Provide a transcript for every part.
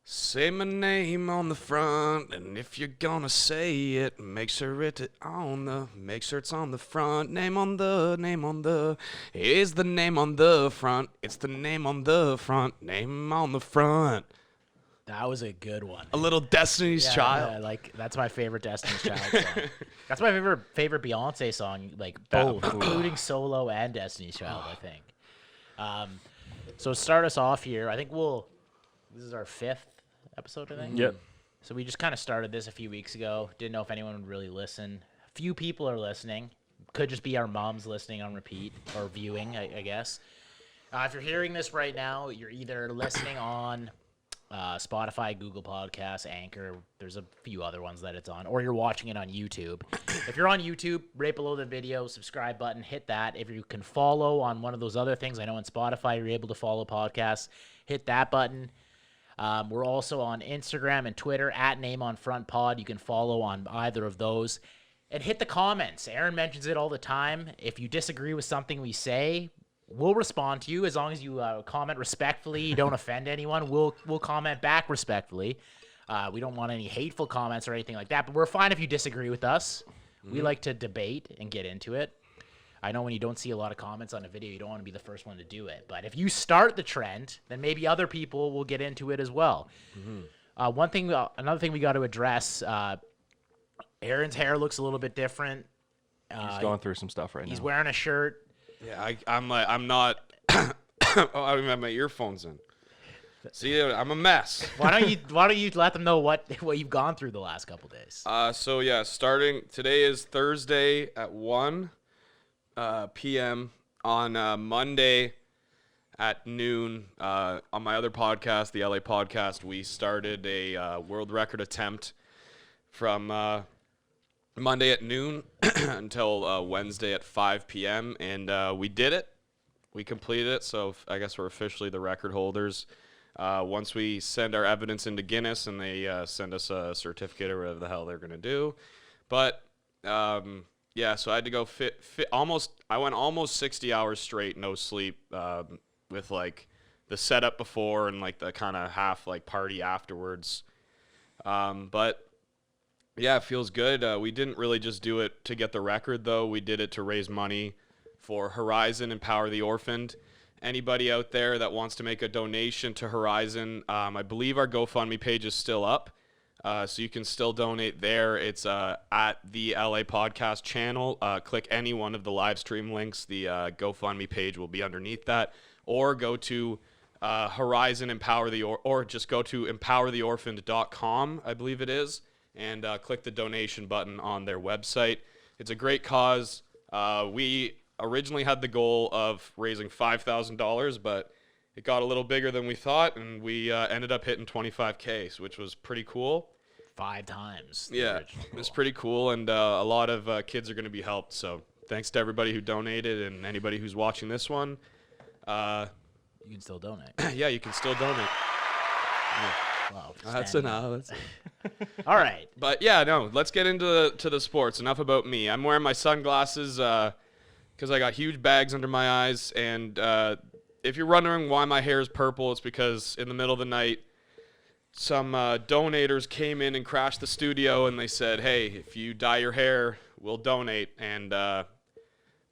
Say my name on the front, and if you're gonna say it, make sure it's on the front. Name on the, is the name on the front. It's the name on the front, name on the front. That was a good one. A little Destiny's Child. Yeah, that's my favorite Destiny's Child song. That's my favorite Beyonce song, both, including solo and Destiny's Child, I think. So start us off here. I think this is our 5th episode, I think. Yep. So we just kind of started this a few weeks ago. Didn't know if anyone would really listen. Few people are listening. Could just be our moms listening on repeat or viewing, I guess. If you're hearing this right now, you're either listening on Spotify, Google Podcasts, Anchor. There's a few other ones that it's on. Or you're watching it on YouTube. If you're on YouTube, right below the video, subscribe button, hit that. If you can follow on one of those other things, I know on Spotify you're able to follow podcasts, hit that button. We're also on Instagram and Twitter at NameOnFrontPod. You can follow on either of those. And hit the comments. Aaron mentions it all the time. If you disagree with something we say, we'll respond to you as long as you comment respectfully. You don't offend anyone. We'll comment back respectfully. We don't want any hateful comments or anything like that, but we're fine if you disagree with us. We like to debate and get into it. I know when you don't see a lot of comments on a video, you don't want to be the first one to do it. But if you start the trend, then maybe other people will get into it as well. Another thing we got to address, Aaron's hair looks a little bit different. He's going through some stuff right now. He's wearing a shirt. Yeah, I'm not. Oh, I don't even have my earphones in. See, I'm a mess. Why don't you let them know what you've gone through the last couple days? So yeah, starting today is Thursday at 1 p.m. On Monday at noon. On my other podcast, the LA podcast, we started a world record attempt from Monday at noon until Wednesday at 5 p.m. And we did it. We completed it. So I guess we're officially the record holders. Once we send our evidence into Guinness and they send us a certificate or whatever the hell they're going to do. But yeah, so I had to go I went almost 60 hours straight, no sleep, with like the setup before and like the kind of half like party afterwards. But yeah, it feels good. We didn't really just do it to get the record though. We did it to raise money for Horizon and Empower the Orphaned. Anybody out there that wants to make a donation to Horizon, I believe our GoFundMe page is still up. So you can still donate there. It's at the LA Podcast channel. Click any one of the live stream links. The GoFundMe page will be underneath that. Or go to Horizon Empower or just go to empowertheorphaned.com, I believe it is, and click the donation button on their website. It's a great cause. We originally had the goal of raising $5,000, but it got a little bigger than we thought, and we ended up hitting $25K, which was pretty cool. 5 times. Yeah, it was pretty cool, and a lot of kids are going to be helped. So thanks to everybody who donated and anybody who's watching this one. You can still donate. Yeah, you can still donate. Yeah. Wow, That's enough. All right. But yeah, no, let's get into the sports. Enough about me. I'm wearing my sunglasses because I got huge bags under my eyes, and if you're wondering why my hair is purple, it's because in the middle of the night, some donators came in and crashed the studio, and they said, hey, if you dye your hair, we'll donate. And they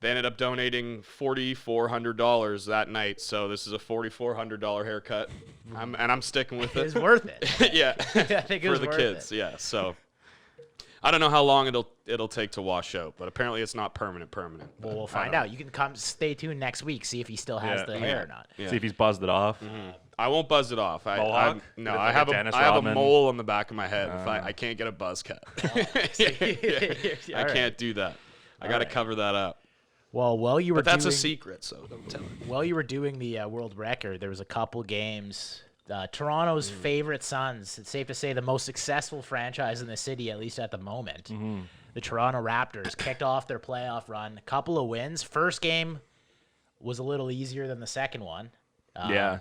ended up donating $4,400 that night. So this is a $4,400 haircut, and I'm sticking with it. It's worth it. Yeah, I think it was for the worth kids. it. Yeah, so I don't know how long it'll take to wash out, but apparently it's not permanent. Well, we'll find out. You can stay tuned next week, see if he still has the hair or not. Yeah. See if he's buzzed it off. Mm-hmm. I won't buzz it off. I Like have Dennis I have a Rodman. mole on the back of my head. If I can't get a buzz cut. I All right. can't do that. I got to cover that up. Well, while you were But that's doing, a secret, so don't tell it. While you were doing the world record, there was a couple games. Toronto's favorite Suns, it's safe to say the most successful franchise in the city, at least at the moment. The Toronto Raptors kicked off their playoff run. A couple of wins. First game was a little easier than the second one. Yeah.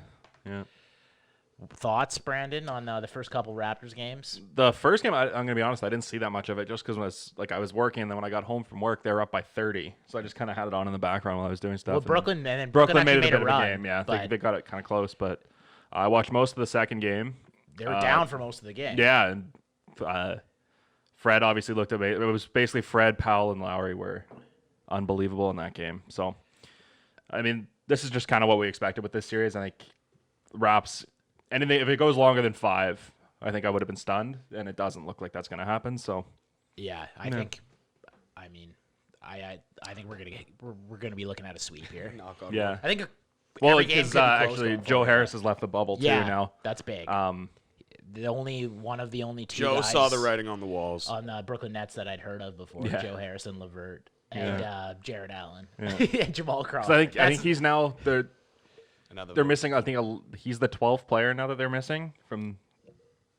Thoughts, Brandon, on the first couple Raptors games? The first game, I'm going to be honest, I didn't see that much of it just because I was working, and then when I got home from work, they were up by 30. So I just kind of had it on in the background while I was doing stuff. Well, Brooklyn made actually it a bit of run, a game, yeah. but They got it kind of close, but I watched most of the second game. They were down for most of the game. Yeah, and Fred obviously looked amazing. It was basically Fred, Powell, and Lowry were unbelievable in that game. So, I mean, this is just kind of what we expected with this series. I think Raps, anything if it goes longer than 5, I think I would have been stunned, and it doesn't look like that's going to happen. So, yeah, I think. I mean, I think we're gonna be looking at a sweep here. Knock on yeah. wood. I think. Well, every game because could be close actually going Joe forward. Harris has left the bubble too now. That's big. The only one of the only two Joe guys saw the writing on the walls. on the Brooklyn Nets that I'd heard of before: Yeah. Joe Harris and LeVert and Jared Allen Yeah. and Jamal Crawford. So I think he's now they're Another missing. I think he's the 12th player now that they're missing from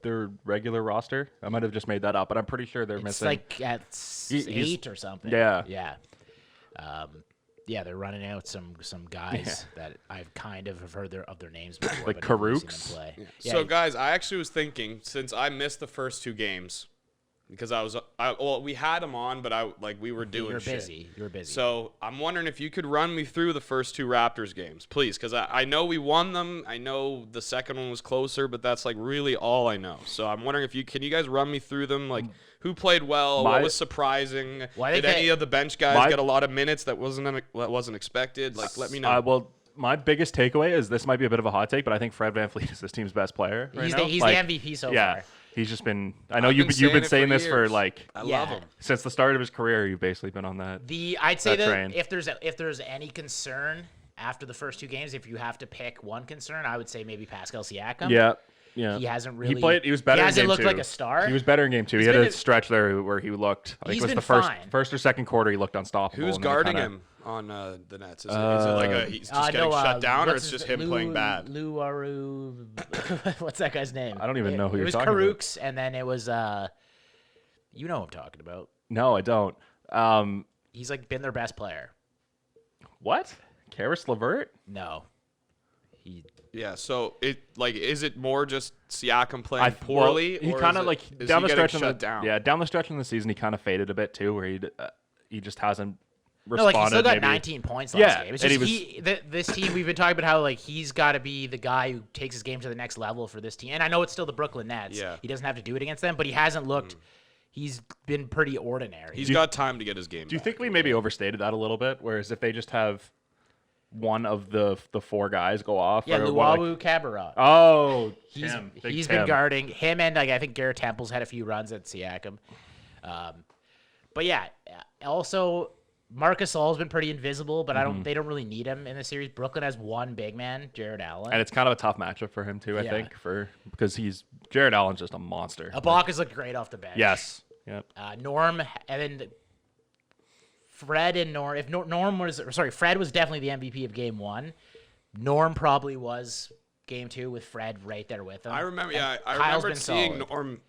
their regular roster. I might have just made that up, but I'm pretty sure they're It's missing. like at He's- 8 or something. Yeah. Yeah. Yeah, they're running out some guys that I've kind of have heard of their names before. Like but never seen them Karooks? play. So, guys, I actually was thinking, since I missed the first 2 games, because we had them on, but we were doing you were shit. busy. You were busy. So I'm wondering if you could run me through the first 2 Raptors games, please, because I know we won them. I know the second one was closer, but that's like really all I know. So I'm wondering if can you guys run me through them, like who played well, what was surprising, Well, I did think any of the bench guys get a lot of minutes that wasn't expected? Like, let me know. Well, my biggest takeaway is this might be a bit of a hot take, but I think Fred VanVleet is this team's best player right he's now. the MVP so yeah, far. he's just been. I know I've you've been been saying saying it for this for years. like I Yeah. love him. since the start of his career. You've basically been on that. I'd say that that train. if there's any concern after the first 2 games, if you have to pick one concern, I would say maybe Pascal Siakam. Yeah. He hasn't really. He was better. He hasn't in game looked 2. like a star. He was better in game 2. He had been a a- stretch there where he looked. I think He's it was been the fine. first or second quarter. He looked unstoppable. Who's and then he guarding kinda- him on the Nets? Is it like he's just getting shut down, or it's just him playing bad? Lou Aru, what's that guy's name? I don't even know who it you're was talking about. Karooks, and then it was you know who I'm talking about. No, I don't. He's like been their best player. What? Karis LeVert? No, he. Yeah, so is it more just Siakam playing poorly? He or kind is of it- like is down he the getting stretch shut down? Yeah, down the stretch in the season, he kind of faded a bit too, where he just hasn't No, responded. like he still got maybe. 19 points last Yeah, game. It's and just he this team. We've been talking about how like he's got to be the guy who takes his game to the next level for this team. And I know it's still the Brooklyn Nets. Yeah. He doesn't have to do it against them, but he hasn't looked. He's been pretty ordinary. He's got time to get his game Do you back. think we maybe overstated that a little bit? Whereas if they just have one of the 4 guys go off, yeah, or what, Luwawu Cabarrot. oh, He's Tim, Big he's Tim. been guarding him, and like I think Garrett Temple's had a few runs at Siakam. But yeah, also Marcus All's been pretty invisible, but they don't really need him in the series. Brooklyn has one big man, Jared Allen. And it's kind of a tough matchup for him too, I Yeah. think, because Jared Allen's just a monster. Ibaka's looked great off the bench. Yes. Yep. Norm, and then Fred and Norm. If Norm was Fred was definitely the MVP of Game 1. Norm probably was Game 2 with Fred right there with him. I remember, And I Kyle's remember been seeing solid. Norm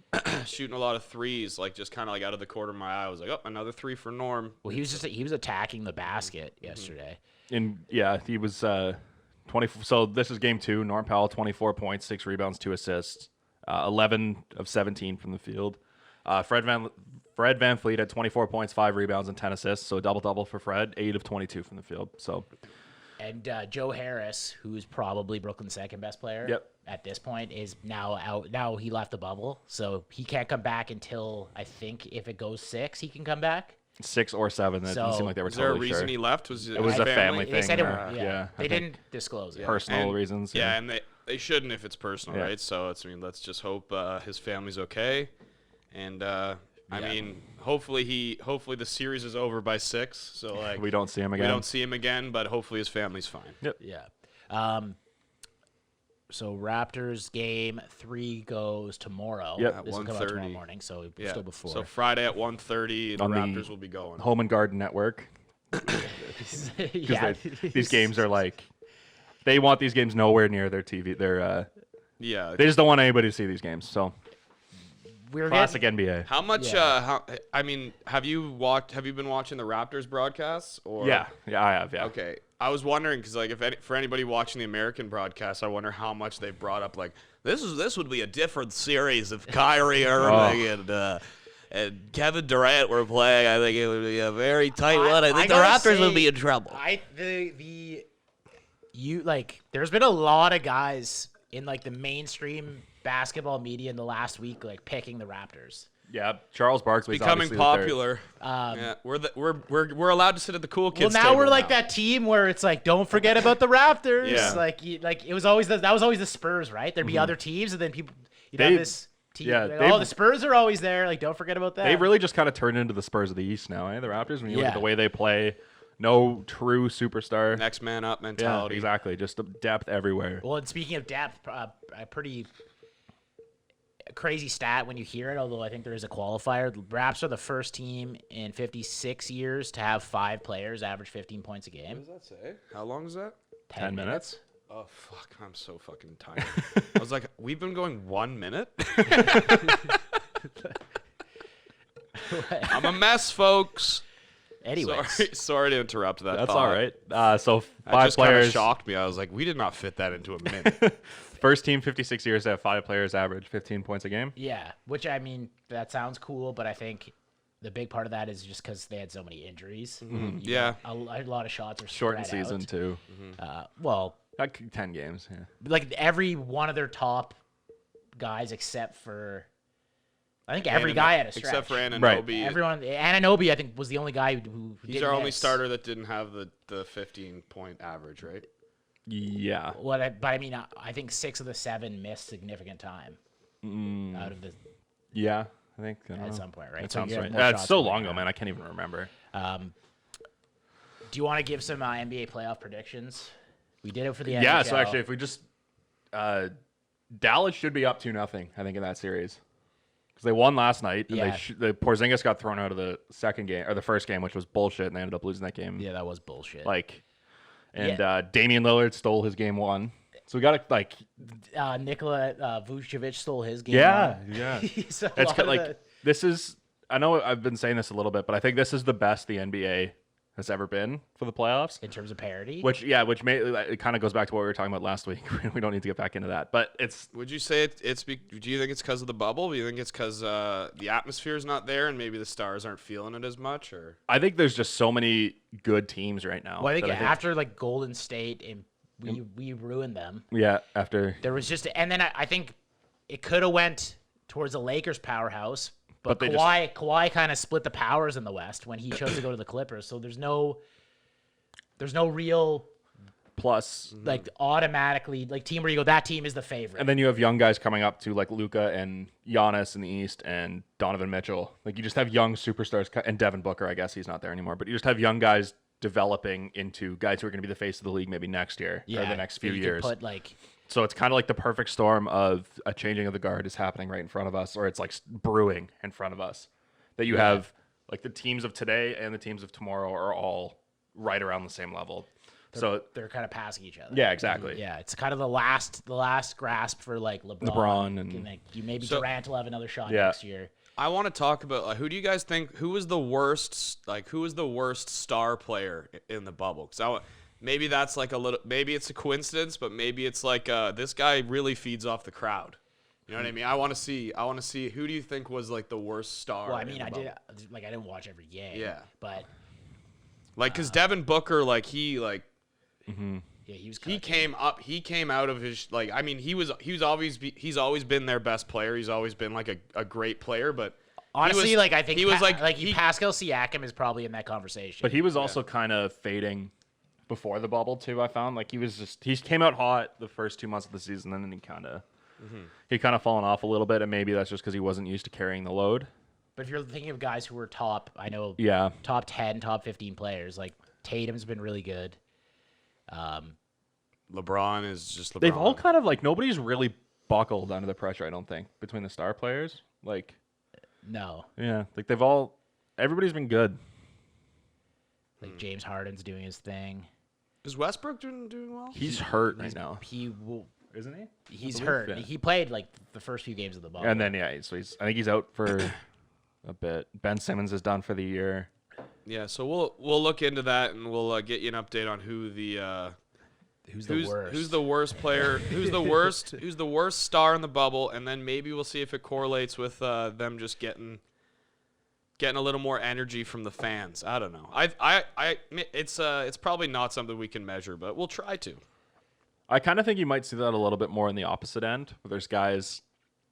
shooting a lot of threes, like just kind of like out of the corner of my eye. I was like, oh, another 3 for Norm. Well, he was attacking the basket yesterday. And yeah, he was 20. So this is game 2. Norm Powell, 24 points, 6 rebounds, 2 assists, 11 of 17 from the field. Fred VanVleet had 24 points, 5 rebounds, and 10 assists. So a double-double for Fred, 8 of 22 from the field. So And Joe Harris, who's probably Brooklyn's second best player Yep. at this point, is now out. Now he left the bubble, so he can't come back until I think if it goes 6, he can come back. 6 or 7. That didn't So- seem like they were Was there a totally reason sure. he left? Was It was a family They thing. said it. or- Yeah, I they think didn't disclose it. personal And- reasons. Yeah, and they shouldn't if it's personal, Yeah. right? So let's just hope his family's okay. And I mean, hopefully the series is over by 6. So like we don't see him we again. don't see him again, but hopefully his family's fine. Yeah. So Raptors game 3 goes tomorrow. Yep. At This will come out tomorrow 1:30. morning, so Yeah. still before. So Friday at 1:30, the On the Raptors will be going. Home and Garden Network. yeah. These games are like, they want these games nowhere near their TV. Yeah. They just don't want anybody to see these games. So We're classic getting, NBA. How much? Yeah. I mean, have you been watching the Raptors broadcasts? Or Yeah, I have. Yeah. Okay, I was wondering because like for anybody watching the American broadcast, I wonder how much they brought up like this would be a different series if Kyrie Irving and Kevin Durant were playing. I think it would be a very tight one. I think the gotta Raptors would say, be in trouble. There's been a lot of guys in like the mainstream basketball media in the last week like picking the Raptors. Yeah, Charles Barkley's Becoming obviously popular. Yeah, we're allowed to sit at the cool kids. Well, now we're table like that team where it's like, don't forget about the Raptors. Yeah. Like it was always that was always the Spurs, right? There'd be other teams, and then people you'd have They- this team. yeah, like, they- oh, the Spurs are always there. Like, don't forget about that. They really just kind of turned into the Spurs of the East now, eh? The Raptors, when you look at Yeah. the way they play, no true superstar. next man up Yeah, mentality. exactly. Just depth everywhere. Well, and speaking of depth, a pretty crazy stat when you hear it, although I think there is a qualifier. The Raps are the first team in 56 years to have 5 players average 15 points a game. What does that say? How long is that? 10 minutes? Oh fuck! I'm so fucking tired. I was like, we've been going 1 minute. I'm a mess, folks. Anyways, Sorry to interrupt that. That's thought. all right. So That 5 just kind of players. shocked me. I was like, we did not fit that into a minute. First team 56 years to have 5 players average 15 points a game. yeah, which I mean, that sounds cool, but I think the big part of that is just because they had so many injuries. Yeah. A lot of shots are Shortened spread season, out. too. Well, 10 games, yeah. like every one of their top guys except for I think every guy had a stretch. except for Anunoby. Right. Everyone, Anunoby, I think was the only guy who He's didn't our only miss. starter that didn't have the 15-point average, right? Yeah. But I mean, I think 6 of the 7 missed significant time out of the Yeah, I think. I don't at know. some point, right? That So sounds you have right. more It's shots so going long ago, around. man. I can't even remember. Do you want to give some NBA playoff predictions? We did it for the NHL. Yeah, so actually, if we just. Dallas should be up 2-0, I think, in that series. Because they won last night, and Yeah. the Porzingis got thrown out of the second game, or the first game, which was bullshit, and they ended up losing that game. yeah, that was bullshit. Damian Lillard stole his game 1. So we got to, like. Nikola Vucevic stole his game. Yeah. He's a It's lot of like, the- this is. I know I've been saying this a little bit, but I think this is the best the NBA has ever been for the playoffs. in terms of parity. Which it kind of goes back to what we were talking about last week. We don't need to get back into that, but it's Would you say do you think it's because of the bubble? Do you think it's because the atmosphere is not there and maybe the stars aren't feeling it as much? Or I think there's just so many good teams right now. well, I think that after like Golden State, and we ruined them. yeah, after There was just, and then I think it could have went towards the Lakers powerhouse, but But they Kawhi kind of split the powers in the West when he chose to go to the Clippers. So there's no real plus, like automatically like team where you go, that team is the favorite. and then you have young guys coming up to like Luka and Giannis in the East and Donovan Mitchell. Like you just have young superstars and Devin Booker. I guess he's not there anymore, but you just have young guys developing into guys who are going to be the face of the league maybe next year or the next few you could years. put like So it's kind of like the perfect storm of a changing of the guard is happening right in front of us, or it's like brewing in front of us. That you have like the teams of today and the teams of tomorrow are all right around the same level. So they're kind of passing each other. yeah, exactly. Yeah, it's kind of the last grasp for like LeBron and- like, you maybe So- Durant will have another shot Yeah. next year. I want to talk about who do you guys think who was the worst star player in the bubble? Because maybe that's like maybe it's a coincidence, but maybe it's like this guy really feeds off the crowd. You know what I mean? I want to see who do you think was like the worst star? Well, I in mean, the I bubble? didn't watch every game. Yeah. But Like, cause Devin Booker, like he yeah, he was he cooking. came out of his like. I mean, he's always been their best player. He's always been like a great player. But Honestly, like I think he was Pascal Siakam is probably in that conversation. But he was also kind of fading before the bubble too. I found like he came out hot the first 2 months of the season, and then he kind of fallen off a little bit, and maybe that's just because he wasn't used to carrying the load. But if you're thinking of guys who were top 10, top 15 players, like Tatum's been really good. LeBron is just LeBron. They've all kind of like nobody's really buckled under the pressure. I don't think between the star players. Like No, yeah, like everybody's been good. like James Harden's doing his thing. Is Westbrook doing well? He's hurt right now, He will. isn't he? He's believe, hurt. yeah. He played like the first few games of the bubble. And then so I think he's out for a bit. Ben Simmons is done for the year. Yeah, so we'll look into that and we'll get you an update on who who's the worst? who's the worst player, who's the worst star in the bubble, and then maybe we'll see if it correlates with them just getting a little more energy from the fans. I don't know. It's probably not something we can measure, but we'll try to. I kind of think you might see that a little bit more in the opposite end, where there's guys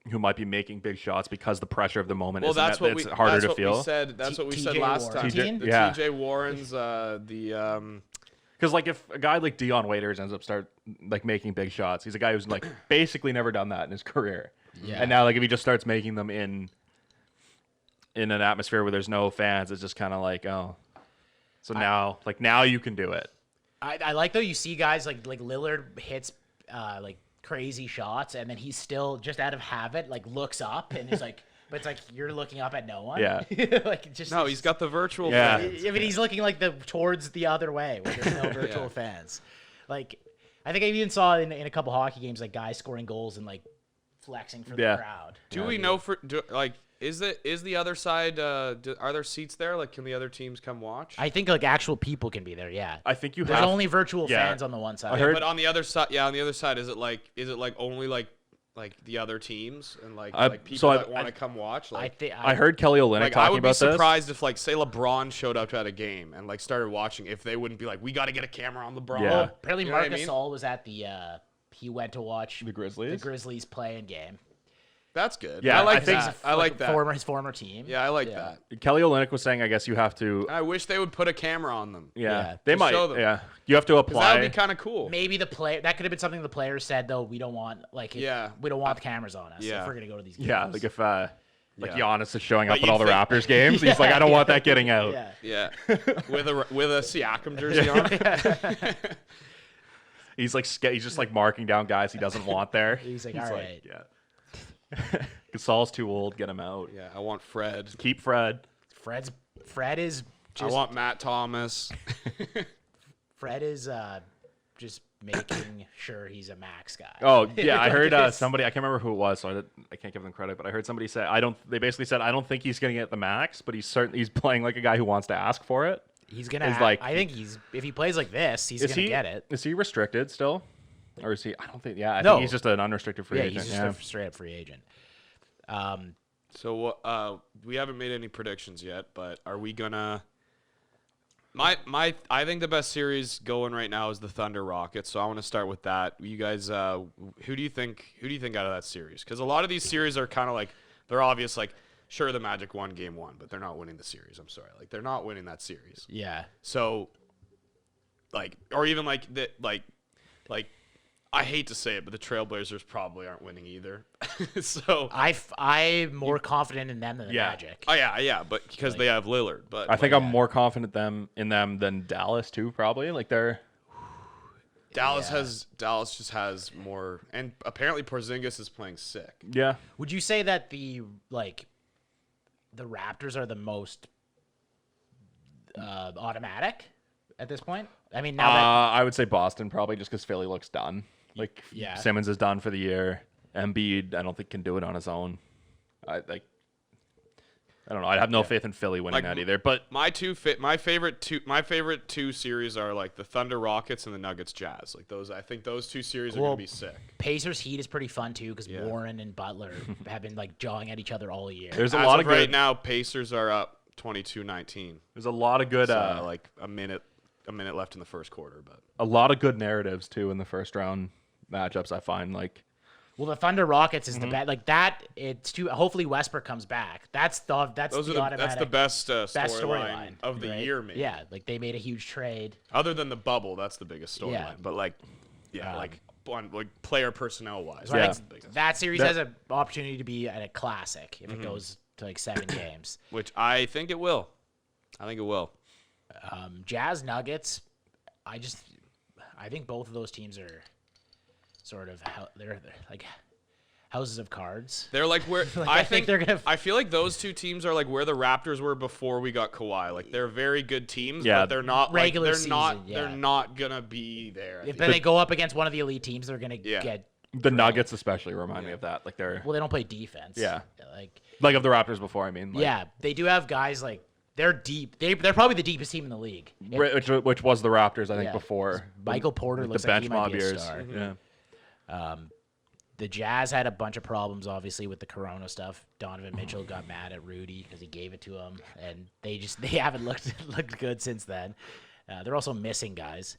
who might be making big shots because the pressure of the moment Well, isn't that's that what it's we harder that's to what feel. We said. That's what we said TJ last Warren. time. The Yeah. TJ Warrens, the Because like if a guy like Dion Waiters ends up making big shots, he's a guy who's like basically never done that in his career. Yeah. And now like if he just starts making them in an atmosphere where there's no fans, it's just kind of like, oh. So now you can do it. I like though you see guys like Lillard hits like crazy shots and then he's still just out of habit like looks up and is like, but it's like you're looking up at no one. Yeah. Like just no, he's got the virtual. Yeah. fans. I mean, he's looking like towards the other way where there's no virtual Yeah. fans. Like, I think I even saw in a couple hockey games like guys scoring goals and like flexing for the crowd. Do we know is the other side? Are there seats there? Like, can the other teams come watch? I think like actual people can be there. Yeah. I think you There's have only virtual yeah. fans on the one side. I heard- But on the other side, is it like only like the other teams and like people so that want to come watch? Like, I heard Kelly Olynyk like talking I would be about this. surprised if like say LeBron showed up at a game and like started watching, if they wouldn't be like, we got to get a camera on LeBron. Yeah. Well, apparently You know what I Marc mean? Gasol was at the he went to watch The Grizzlies? the Grizzlies playing game. That's good. Yeah, I like I think that. I like that. His former team. Yeah, I like that. Kelly Olynyk was saying, I guess you have to. I wish they would put a camera on them. Yeah, they to might. show them. Yeah, you have to Because that apply. would be kind of cool. Maybe the player that could have been something the players said though. We don't want we don't want the cameras on us Yeah. if we're gonna go to these games. Yeah, like if Yeah. Giannis is showing But up at all the you'd Raptors games, he's like, I don't want that getting out. Yeah. Yeah, with a Siakam jersey on. He's like he's just like marking down guys he doesn't want there. He's like, all right. yeah. Gasol's too old. Get him out. Yeah, I want Fred. Keep Fred. Fred is I want Matt Thomas. Fred is just making sure he's a max guy. Oh yeah, I heard Like, somebody. I can't remember who it was, so I can't give them credit. But I heard somebody say They basically said I don't think he's going to get the max, but he's playing like a guy who wants to ask for it. he's gonna. It's like- I think if he plays like this, he's gonna get it. Is he restricted still, or is he? I don't think. Yeah, I No. think he's just an unrestricted free Yeah, agent. he's just a straight up free agent. So we haven't made any predictions yet, but are we gonna? I think the best series going right now is the Thunder Rockets. So I want to start with that. You guys, who do you think out of that series? Because a lot of these series are kind of like they're obvious. Like, sure, the Magic won Game 1, but they're not winning the series. I'm sorry, like they're not winning that series. Yeah. So, like, or even like that, like. I hate to say it, but the Trailblazers probably aren't winning either. So I'm more confident in them than the Magic. Oh yeah, but because they have Lillard. But I think I'm more confident in them than Dallas too. Probably like they're. Dallas just has more, and apparently Porzingis is playing sick. Yeah. Would you say that the Raptors are the most automatic at this point? I mean, now that I would say Boston probably just because Philly looks done. Like Yeah. Simmons is done for the year. Embiid, I don't think can do it on his own. I don't know. I'd have no faith in Philly winning that either. But my favorite two series are like the Thunder Rockets and the Nuggets Jazz. Like those, I think those two series are Well, gonna be sick. Pacers Heat is pretty fun too because Warren and Butler have been like jawing at each other all year. there's a As lot of of good. right now, Pacers are up 22-19. There's a lot of good. Like a minute left in the first quarter, but A lot of good narratives too in the first round matchups. I find like. Well, the Thunder Rockets is the best. Like that, it's too. Hopefully Westbrook comes back. That's the automatic. that's the best best storyline of the right? year, maybe. Yeah, like they made a huge trade. Other than the bubble, that's the biggest storyline. Yeah. But like player personnel wise, So I that's think the biggest. that series has an opportunity to be at a classic if it goes to like 7 games. Which I think it will. Jazz Nuggets, I think both of those teams are sort of they're like houses of cards. They're like where Like, I think they're gonna. I feel like those two teams are like where the Raptors were before we got Kawhi. Like they're very good teams, Yeah. but they're not Regular they're season, not yeah. they're not gonna be there. If they go up against one of the elite teams, they're gonna get. The Nuggets especially remind me of that. Like they're Well, they don't play defense. Yeah. Like of the Raptors before. I mean. Like, yeah, they do have guys like they're deep. They're probably the deepest team in the league. Which was the Raptors, I think, Yeah. before. Michael Porter the looks bench like he might mob be a years. star. Yeah. The Jazz had a bunch of problems, obviously, with the Corona stuff. Donovan Mitchell got mad at Rudy because he gave it to him, and they haven't looked good since then. They're also missing guys.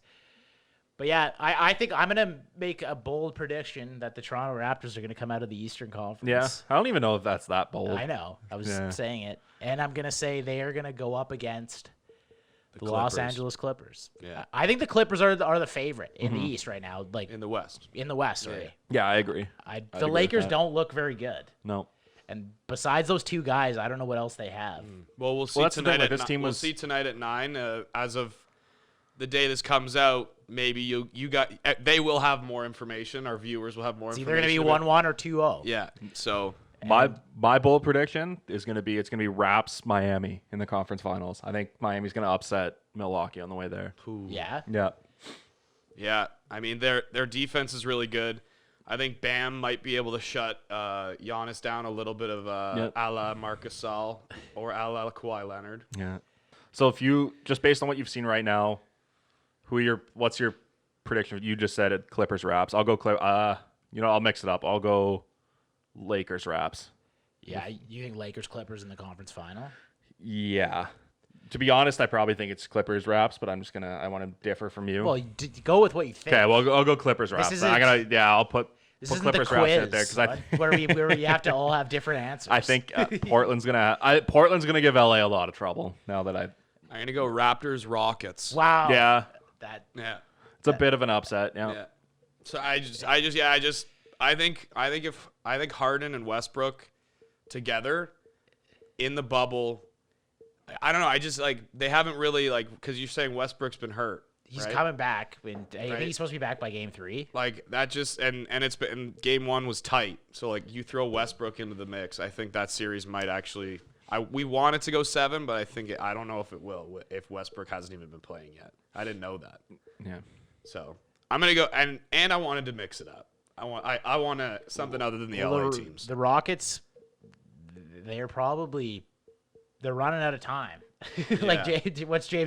But yeah, I think I'm gonna make a bold prediction that the Toronto Raptors are gonna come out of the Eastern Conference. Yeah, I don't even know if that's that bold. I know. I was saying it, and I'm gonna say they are gonna go up against the Los Angeles Clippers. Yeah. I think the Clippers are the favorite in the East right now. Like In the West. Sorry. Yeah, I agree. The Lakers don't look very good. No. And besides those two guys, I don't know what else they have. Well, we'll see that's the thing, tonight. like, this team We'll was- see tonight at 9. As of the day this comes out, maybe they will have more information. Our viewers will have more It's information. either going to be 1-1 or 2-0. Yeah. So My bold prediction is going to be Raps Miami in the conference finals. I think Miami's going to upset Milwaukee on the way there. Yeah. Yeah. yeah, I mean their defense is really good. I think Bam might be able to shut Giannis down a little bit of a la Marcus Gasol or a la Kawhi Leonard. Yeah. So if you just based on what you've seen right now, what's your prediction? You just said it, Clippers Raps. I'll go I'll mix it up. I'll go Lakers Raps. Yeah, you think Lakers Clippers in the conference final? Yeah. To be honest, I probably think it's Clippers Raps, but I want to differ from you. Well, go with what you think. Okay, well I'll go Clippers Raps. I'll put This Clippers isn't the Raps quiz, out there because where you have to all have different answers. I think Portland's gonna give LA a lot of trouble now that I'm gonna go Raptors Rockets. Wow. yeah, Yeah. it's a bit of an upset. Yeah. Yeah. So I think Harden and Westbrook together in the bubble. I don't know. I just they haven't really because you're saying Westbrook's been hurt. He's right? coming back. I think he's supposed to be back by game 3. Like that just and it's been game 1 was tight. So you throw Westbrook into the mix. I think that series might actually. We want it to go 7, but I don't know if it will if Westbrook hasn't even been playing yet. I didn't know that. Yeah. So I'm gonna go and I wanted to mix it up. I want something other than the LA teams. The Rockets, they're running out of time.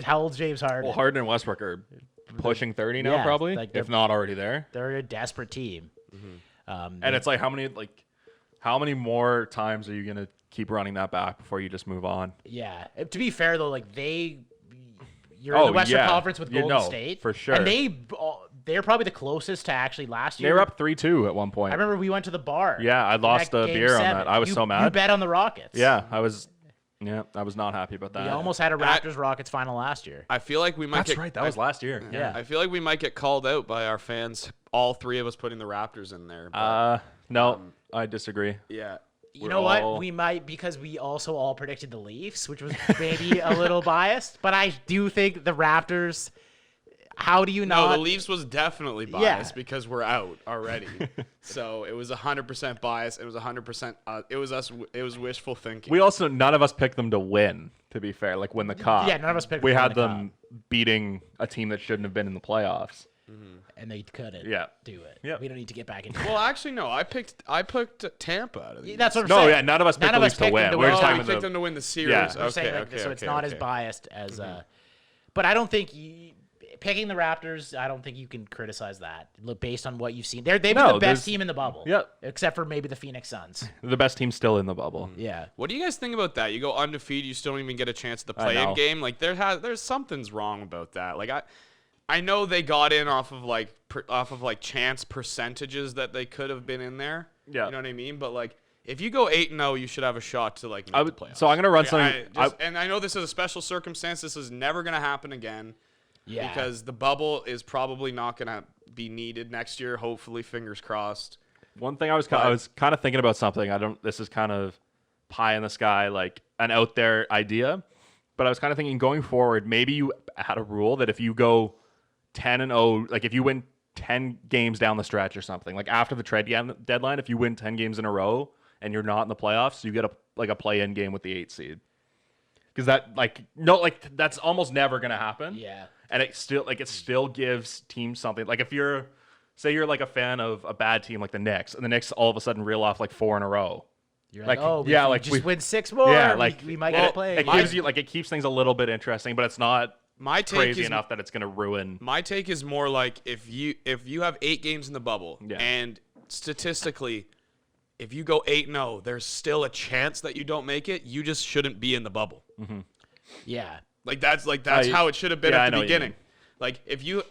How old's James Harden? Well, Harden and Westbrook are pushing 30 now, Yeah, probably, like if not already there. They're a desperate team. And it's how many more times are you gonna keep running that back before you just move on? Yeah. To be fair though, you're in the Western Conference with Golden State for sure, and they're probably the closest to actually last year. They were up 3-2 at one point. I remember we went to the bar. Yeah, I lost a Game beer 7. on that. I was so mad. You bet on the Rockets. Yeah, I was not happy about that. We almost had a Raptors-Rockets final last year. I feel like we might That's right. That was last year. Yeah. I feel like we might get called out by our fans. All 3 of us putting the Raptors in there. But, No, I disagree. yeah. You know what? We might, because we also all predicted the Leafs, which was maybe a little biased. But I do think the Raptors. How do you not? No, the Leafs was definitely biased because we're out already. So it was 100% biased. It was 100%. It was us. It was wishful thinking. We also none of us picked them to win. To be fair, win the cup. Yeah, none of us picked. We them had to win the them beating a team that shouldn't have been in the playoffs. and they couldn't. Do it. Yeah. We don't need to get back into. Well, actually, no. I picked Tampa out of the. That's what I'm No, saying. yeah, none of us picked the Leafs to win. We're just talking we about picked them to win the series. Yeah. I'm saying, so it's not as biased as. But I don't think picking the Raptors. I don't think you can criticize that. Look, based on what you've seen, they've been the best team in the bubble. Yep. Except for maybe the Phoenix Suns. the best team still in the bubble. Yeah. What do you guys think about that? You go undefeated, you still don't even get a chance at the I play-in know. game. There's something's wrong about that. I know they got in off of chance percentages that they could have been in there. Yeah. You know what I mean? But if you go 8-0, you should have a shot to make the playoffs. So I'm gonna run something. And I know this is a special circumstance. This is never gonna happen again. Yeah. Because the bubble is probably not gonna be needed next year. Hopefully, fingers crossed. One thing I was kind of thinking about something. This is kind of pie in the sky, an out there idea, but I was kind of thinking going forward, maybe you had a rule that if you go 10-0, if you win 10 games down the stretch or something, after the trade deadline, if you win 10 games in a row and you're not in the playoffs, you get a play-in game with the 8 seed. Because that's almost never gonna happen. Yeah. And it still gives teams something. If you're a fan of a bad team like the Knicks, and the Knicks all of a sudden reel off 4 in a row. You're we win 6 more. Yeah, we might get a play. It gives you it keeps things a little bit interesting, but it's not crazy enough that it's gonna ruin. My take is more if you have 8 games in the bubble, and statistically, if you go 8-0, there's still a chance that you don't make it. You just shouldn't be in the bubble. Mm-hmm. Yeah. That's how it should have been at the beginning. Like if you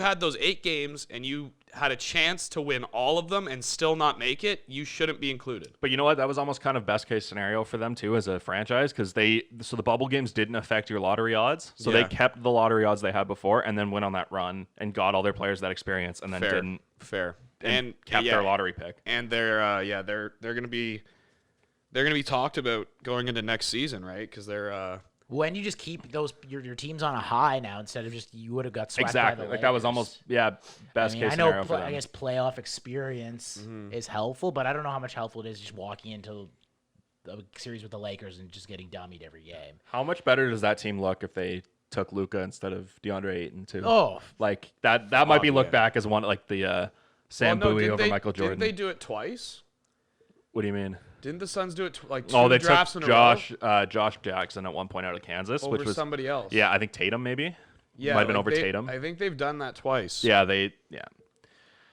had those 8 games and you had a chance to win all of them and still not make it, you shouldn't be included. But you know what? That was almost kind of best case scenario for them too as a franchise, because the bubble games didn't affect your lottery odds, so they kept the lottery odds they had before, and then went on that run and got all their players that experience, and then didn't and kept their lottery pick. And they're gonna be talked about going into next season, right? Because they're when you just keep your teams on a high now instead of just you would have got swept by the like that was almost best case scenario for them. I guess playoff experience is helpful, but I don't know how much helpful it is just walking into a series with the Lakers and just getting dummied every game. How much better does that team look if they took Luka instead of DeAndre Ayton too? Oh, like that might be looked back as one like the Sam Bowie over Michael Jordan. Didn't they do it twice? What do you mean? Didn't the Suns do it like 2 they drafts took in a row? Josh Jackson at one point out of Kansas, Over which was somebody else. Yeah, I think Tatum maybe. Yeah, might have been over Tatum. I think they've done that twice. Yeah,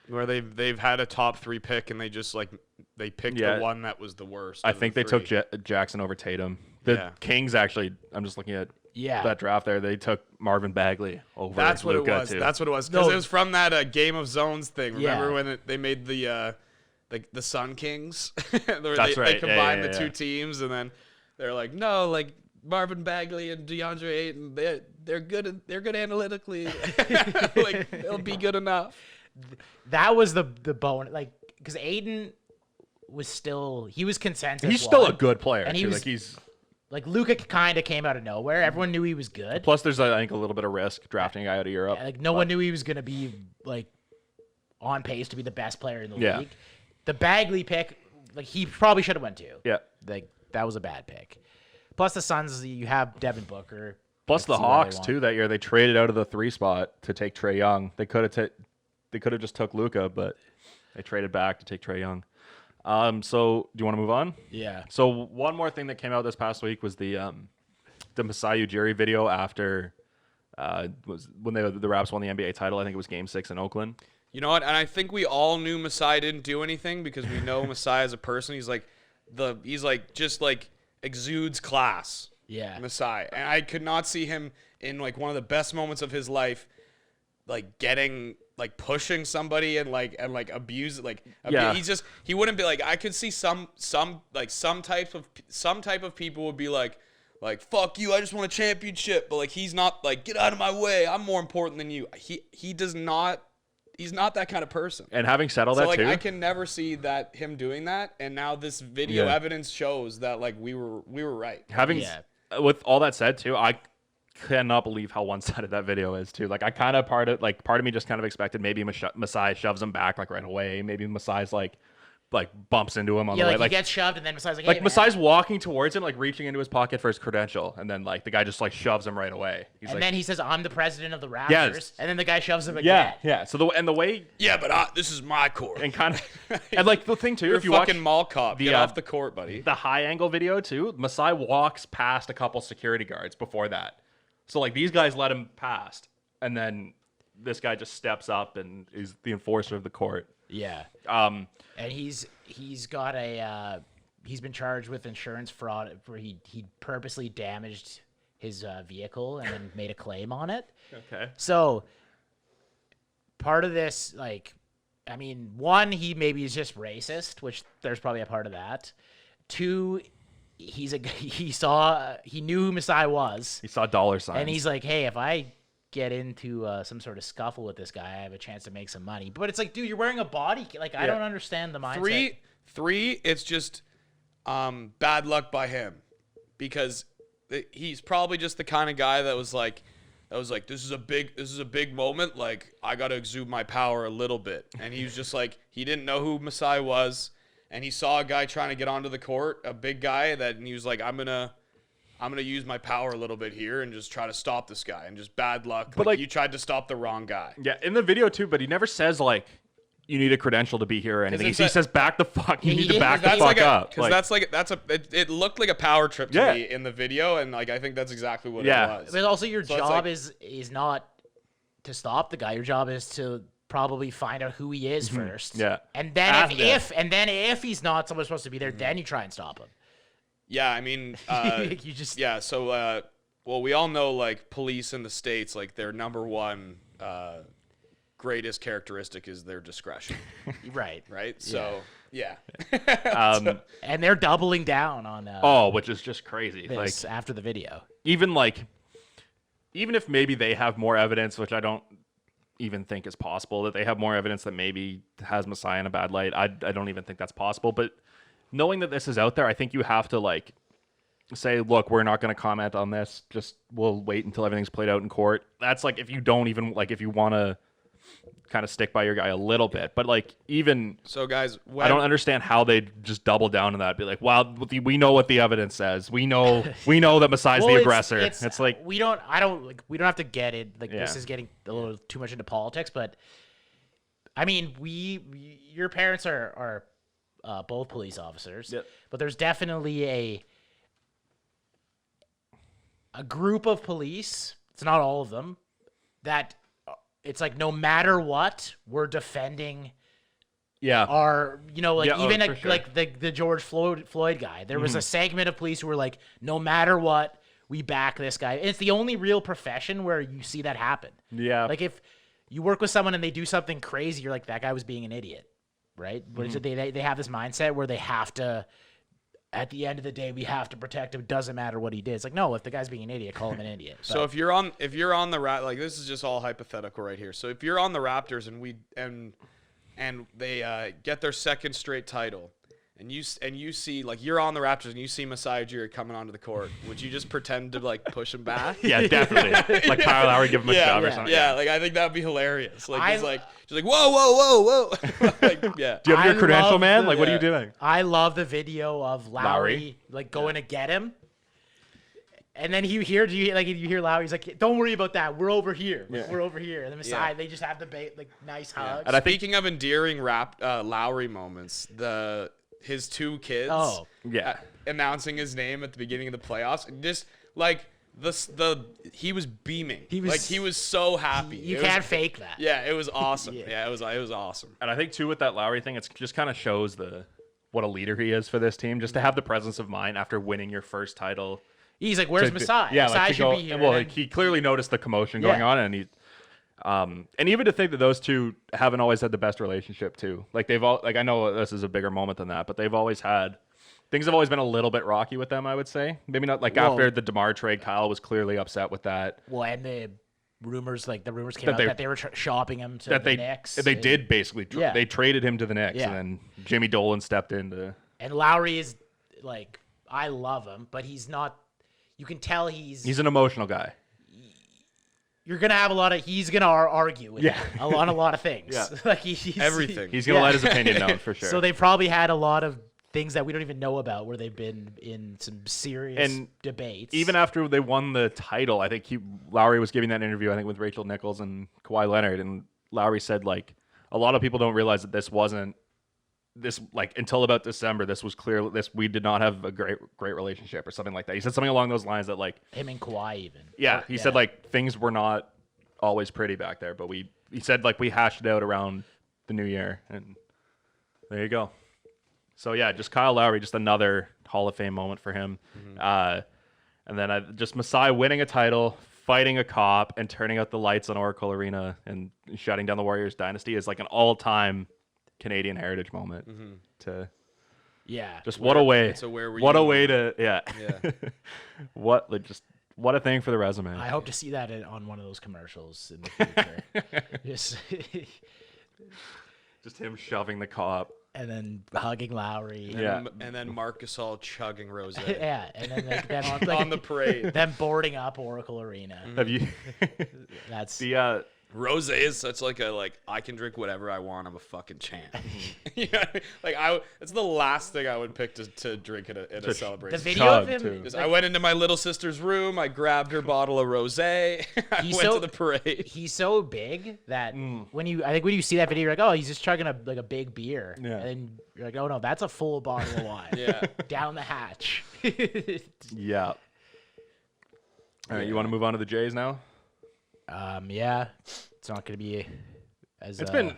where they've had a top 3 pick and they just they picked the one that was the worst. I think they took Jackson over Tatum. The Kings actually. I'm just looking at that draft there. They took Marvin Bagley over. That's what Luka it was. too. That's what it was. Because it was from that Game of Zones thing. Remember when they made the Sun Kings? That's right. They combined the 2 teams, and then they're like, no, like Marvin Bagley and DeAndre Ayton, they're good. They're good analytically. Like they'll be good enough. That was the bone, like because Ayton was he was consensus. He's still a good player, and he's like Luka kind of came out of nowhere. Everyone knew he was good. Plus, there's I think a little bit of risk drafting a guy out of Europe. Like no one knew he was gonna be like on pace to be the best player in the league. The Bagley pick, like he probably should have went too. Yeah, like that was a bad pick. Plus the Suns, you have Devin Booker. Plus the Hawks too that year. They traded out of the 3 spot to take Trae Young. They could have just took Luka, but they traded back to take Trae Young. So do you want to move on? Yeah. So one more thing that came out this past week was the Masai Ujiri video after was when the Raps won the NBA title. I think it was Game 6 in Oakland. You know what? And I think we all knew Masai didn't do anything because we know Masai as a person. He's just exudes class. Yeah. Masai. And I could not see him in like one of the best moments of his life, like getting like pushing somebody and abuse he wouldn't be like. I could see some type of people would be like fuck you, I just want a championship, but like he's not like get out of my way, I'm more important than you. He does not. He's not that kind of person. And having said all that too, I can never see him doing that. And now this video evidence shows that like we were right. With all that said too, I cannot believe how one-sided that video is too. Like I kind of part of me just kind of expected maybe Masai shoves him back like right away. Maybe Masai's like bumps into him on the way. He gets shoved and then Masai's like, hey, man. Masai's walking towards him, like reaching into his pocket for his credential, and then like the guy just like shoves him right away. Then he says, "I'm the president of the Raptors," and then the guy shoves him again. Yeah. So the way. Yeah, but this is my court. And kind of, and like the thing too, You're if you fucking watch mall cop, get off the court, buddy. The high angle video too, Masai walks past a couple security guards before that. So like these guys let him past, and then this guy just steps up and is the enforcer of the court. Yeah. And he's been charged with insurance fraud where he purposely damaged his vehicle and then made a claim on it. Okay. So part of this, like, I mean, one, he maybe is just racist, which there's probably a part of that. Two, he knew who Masai was. He saw dollar signs. And he's like, hey, if I get into some sort of scuffle with this guy, I have a chance to make some money. But it's like, dude, you're wearing a body. Like, I don't understand the mindset. Three, it's just bad luck by him because he's probably just the kind of guy that was like, this is a big moment. Like, I got to exude my power a little bit. And he was just like, he didn't know who Masai was. And he saw a guy trying to get onto the court, a big guy, and he was like, I'm gonna use my power a little bit here and just try to stop this guy. And just bad luck. But like you tried to stop the wrong guy. Yeah, in the video too, but he never says like you need a credential to be here or anything. He says back the fuck. You need to back the fuck up. Because it looked like a power trip to me in the video, and like I think that's exactly what it was. But also your job is not to stop the guy. Your job is to probably find out who he is first. Yeah. And then if he's not someone supposed to be there, then you try and stop him. Yeah, I mean, you just So well, we all know like police in the States, like their number one greatest characteristic is their discretion. Right. Right. So yeah. And they're doubling down on which is just crazy. this Like after the video. even if maybe they have more evidence, which I don't even think is possible, that they have more evidence that maybe has Masai in a bad light. I don't even think that's possible. But knowing that this is out there, I think you have to like say, look, we're not going to comment on this. Just we'll wait until everything's played out in court. That's like if you don't even like if you want to kind of stick by your guy a little bit. But like even so, guys, I don't understand how they just double down on that. Be like, well, we know what the evidence says. We know that Masai's the aggressor. It's like we don't have to get it. Like this is getting a little too much into politics, but I mean, your parents are both police officers, but there's definitely a group of police. It's not all of them that. It's like no matter what, we're defending our, like the George Floyd guy. There was a segment of police who were like, no matter what, we back this guy. And it's the only real profession where you see that happen. Yeah. Like if you work with someone and they do something crazy, you're like, that guy was being an idiot, right? But they have this mindset where they have to, at the end of the day, we have to protect him. It doesn't matter what he did. It's like, no, if the guy's being an idiot, call him an idiot. So but, if you're on the like this is just all hypothetical right here. So if you're on the Raptors and they get their second straight title, and you see like you're on the Raptors and you see Masai Ujiri coming onto the court, would you just pretend to like push him back? Yeah, definitely. Like Kyle Lowry give him a shove or something. Yeah, like I think that'd be hilarious. Like just like whoa. Like, yeah. Do you have your credential, man? Like what are you doing? I love the video of Lowry like going to get him. And then you hear Lowry, he's like, don't worry about that. We're over here. Like, we're over here. And then Masai, they just have the nice hugs. And speaking of endearing Lowry moments, his two kids announcing his name at the beginning of the playoffs, just like he was beaming. He was so happy. You can't fake that. Yeah, it was awesome. It was awesome. And I think too with that Lowry thing, it's just kind of shows what a leader he is for this team. Just to have the presence of mind after winning your first title. He's like, where's Masai? Yeah, Masai like should be here. Well, he clearly noticed the commotion going on, and he. And even to think that those two haven't always had the best relationship too. Like I know this is a bigger moment than that, but they've always had things have always been a little bit rocky with them, I would say. Maybe not like after the DeMar trade, Kyle was clearly upset with that. Well, and the rumors came out that they were shopping him to the Knicks. They did basically. They traded him to the Knicks, and then Jimmy Dolan stepped in to. And Lowry is like, I love him, but he's not. You can tell he's an emotional guy. You're gonna have he's gonna argue with him on a lot of things. Yeah. Like he's everything. He's gonna let his opinion known for sure. So they probably had a lot of things that we don't even know about where they've been in some serious debates. Even after they won the title, I think Lowry was giving that interview, I think, with Rachel Nichols and Kawhi Leonard, and Lowry said like a lot of people don't realize that this wasn't like until about December. This was clear. We did not have a great relationship or something like that. He said something along those lines that like him and Kawhi even. Yeah, he said like things were not always pretty back there, but he said like we hashed it out around the new year, and there you go. So yeah, just Kyle Lowry, just another Hall of Fame moment for him. And then just Masai winning a title, fighting a cop, and turning out the lights on Oracle Arena and shutting down the Warriors dynasty is like an all-time Canadian heritage moment. Just what a way to what a thing for the resume. I hope to see that on one of those commercials in the future. Just him shoving the cop. And then hugging Lowry. And then Marc Gasol chugging Rose. Yeah. And then them on the parade. Them boarding up Oracle Arena. Have you? That's the Rose is such like I can drink whatever I want. I'm a fucking champ. You know what I mean? Like it's the last thing I would pick to drink at a celebration. The video of him. I went into my little sister's room. I grabbed her bottle of rosé. I went to the parade. He's so big that when you see that video, you're like, oh, he's just chugging a big beer. Yeah. And then you're like, oh no, that's a full bottle of wine. Down the hatch. Yeah. All right, you want to move on to the Jays now? Yeah, it's not going to be as. It's been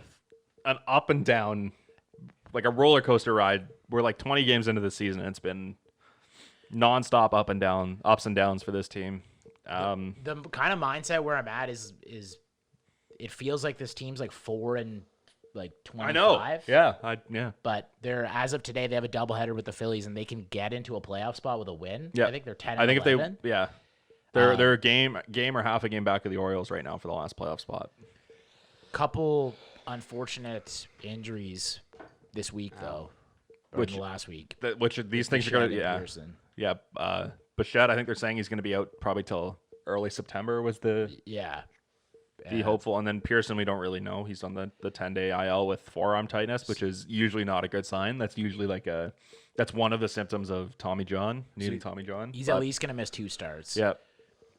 an up and down, like a roller coaster ride. We're like 20 games into the season, and it's been nonstop ups and downs for this team. The kind of mindset where I'm at is it feels like this team's like 4-25. I know. Yeah. But they're, as of today, they have a doubleheader with the Phillies, and they can get into a playoff spot with a win. Yeah. I think they're 10. I think 11. they're a game or half a game back of the Orioles right now for the last playoff spot. Couple unfortunate injuries this week, though. Or in the last week. Which these things are going to, Pearson. Yeah. Bichette, I think they're saying he's going to be out probably till early September was the be hopeful. And then Pearson, we don't really know. He's on the 10-day IL with forearm tightness, which is usually not a good sign. That's usually that's one of the symptoms of Tommy John, Tommy John. He's at least going to miss 2 starts. Yeah.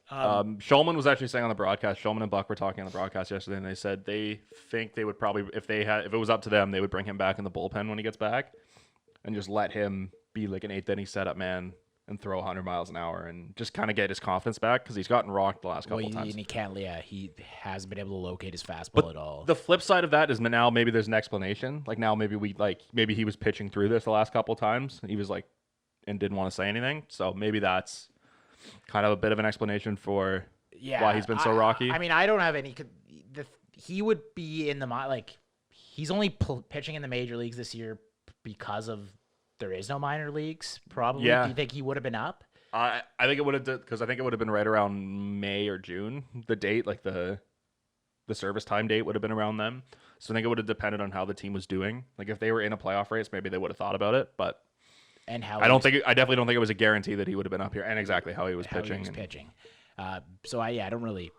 Shulman was actually saying on the broadcast, Shulman and Buck were talking on the broadcast yesterday, and they said they think they would probably, if it was up to them, they would bring him back in the bullpen when he gets back and just let him be like an 8th-inning setup man and throw 100 miles an hour and just kind of get his confidence back because he's gotten rocked the last couple times. And he hasn't been able to locate his fastball at all. The flip side of that is now maybe there's an explanation. Like now maybe he was pitching through this the last couple times and he was and didn't want to say anything. So maybe that's kind of a bit of an explanation for why he's been so rocky. I mean, I don't have any. He would be in the he's only pitching in the major leagues this year because of there is no minor leagues. Probably. Yeah. Do you think he would have been up? I think it would have because I think it would have been right around May or June. The date, like the service time date, would have been around them. So I think it would have depended on how the team was doing. Like if they were in a playoff race, maybe they would have thought about it, but. And how I definitely don't think it was a guarantee that he would have been up here, and exactly how he was pitching. So I don't really.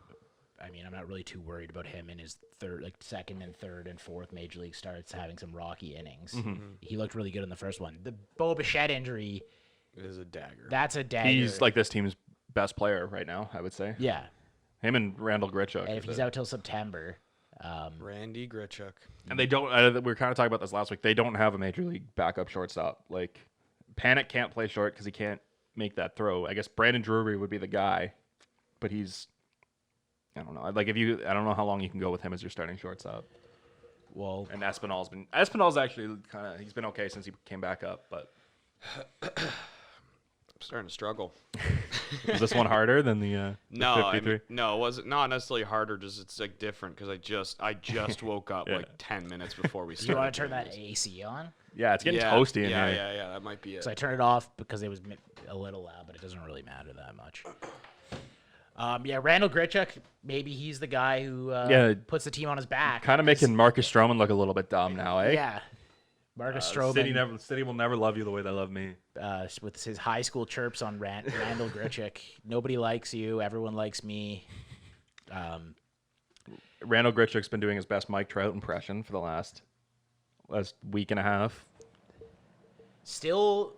I mean, I'm not really too worried about him in his second and third and fourth major league starts having some rocky innings. Mm-hmm. He looked really good in the first one. The Bo Bichette injury is a dagger. That's a dagger. He's like this team's best player right now, I would say. Yeah. Him and Randall Grichuk. And if he's out till September. Randy Grichuk. And they don't. We were kind of talking about this last week. They don't have a major league backup shortstop. Like. Panic can't play short because he can't make that throw. I guess Brandon Drury would be the guy, but he's, I don't know. I don't know how long you can go with him as your starting shortstop. Well, and Espinal's actually he's been okay since he came back up, but I'm starting to struggle. Is this one harder than the no? No, it wasn't not necessarily harder. Just it's different because I just woke up 10 minutes before we started. You want to turn that AC on? Yeah, it's getting toasty in here. Yeah, that might be it. So I turned it off because it was a little loud, but it doesn't really matter that much. Randall Grichuk, maybe he's the guy who puts the team on his back. Kind of making Marcus Stroman look a little bit dumb now, eh? Yeah. Marcus Stroman. City will never love you the way they love me. With his high school chirps on Randall Grichuk. Nobody likes you. Everyone likes me. Randall Grichuk's been doing his best Mike Trout impression for the last week and a half. Still,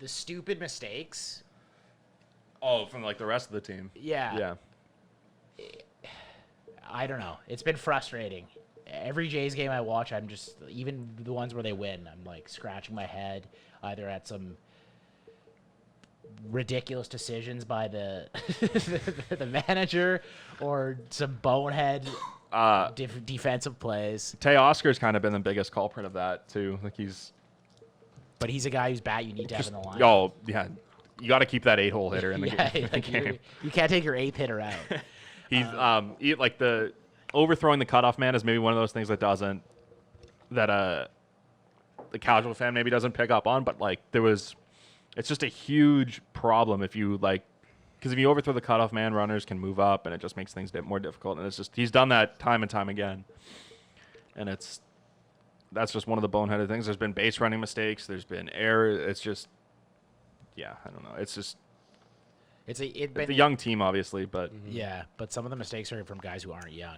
the stupid mistakes. Oh, from the rest of the team. Yeah. I don't know. It's been frustrating. Every Jays game I watch, I'm just, even the ones where they win, I'm scratching my head either at some ridiculous decisions by the the manager or some bonehead defensive plays. Teoscar's kind of been the biggest culprit of that too. But he's a guy whose bat you need to have in the line. Oh yeah, you got to keep that 8-hole hitter in the game. You can't take your 8th hitter out. He's the overthrowing the cutoff man is maybe one of those things that the casual fan maybe doesn't pick up on, but it's just a huge problem if you because if you overthrow the cutoff man, runners can move up and it just makes things more difficult. And he's done that time and time again, and that's just one of the boneheaded things. There's been base running mistakes. There's been error. It's just, I don't know. It's just. It's a young team, obviously, but but some of the mistakes are from guys who aren't young.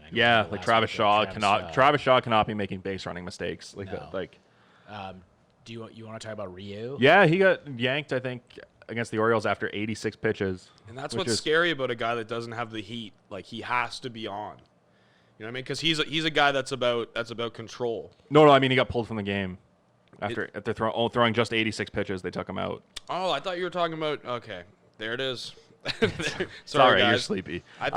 Travis Shaw cannot be making base running mistakes that. Do you want to talk about Ryu? Yeah, he got yanked, I think, against the Orioles after 86 pitches. And that's what's scary about a guy that doesn't have the heat. He has to be on. You know what I mean? Because he's a guy that's about control. No, I mean he got pulled from the game after throwing just 86 pitches. They took him out. Oh, I thought you were talking about. Okay. There it is. Sorry, guys. You're sleepy. I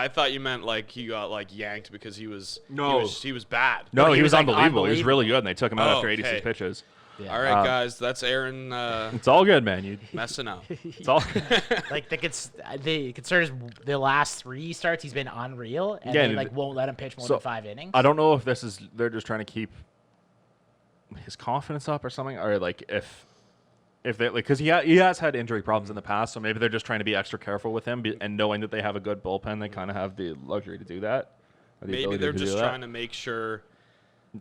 thought you meant he got yanked because he was bad. No, he was unbelievable. He was really good, and they took him out after 86 pitches. Yeah. All right, guys, that's Aaron It's all good, man. You messing up. it's all Like the concern is the last 3 starts he's been unreal, and Yeah, they and like won't let him pitch more so than 5 innings. I don't know if they're just trying to keep his confidence up or something, or like if they like because he has had injury problems in the past, so maybe they're just trying to be extra careful with him, and knowing that they have a good bullpen, they kind of have the luxury to do that. Maybe they're just trying to make sure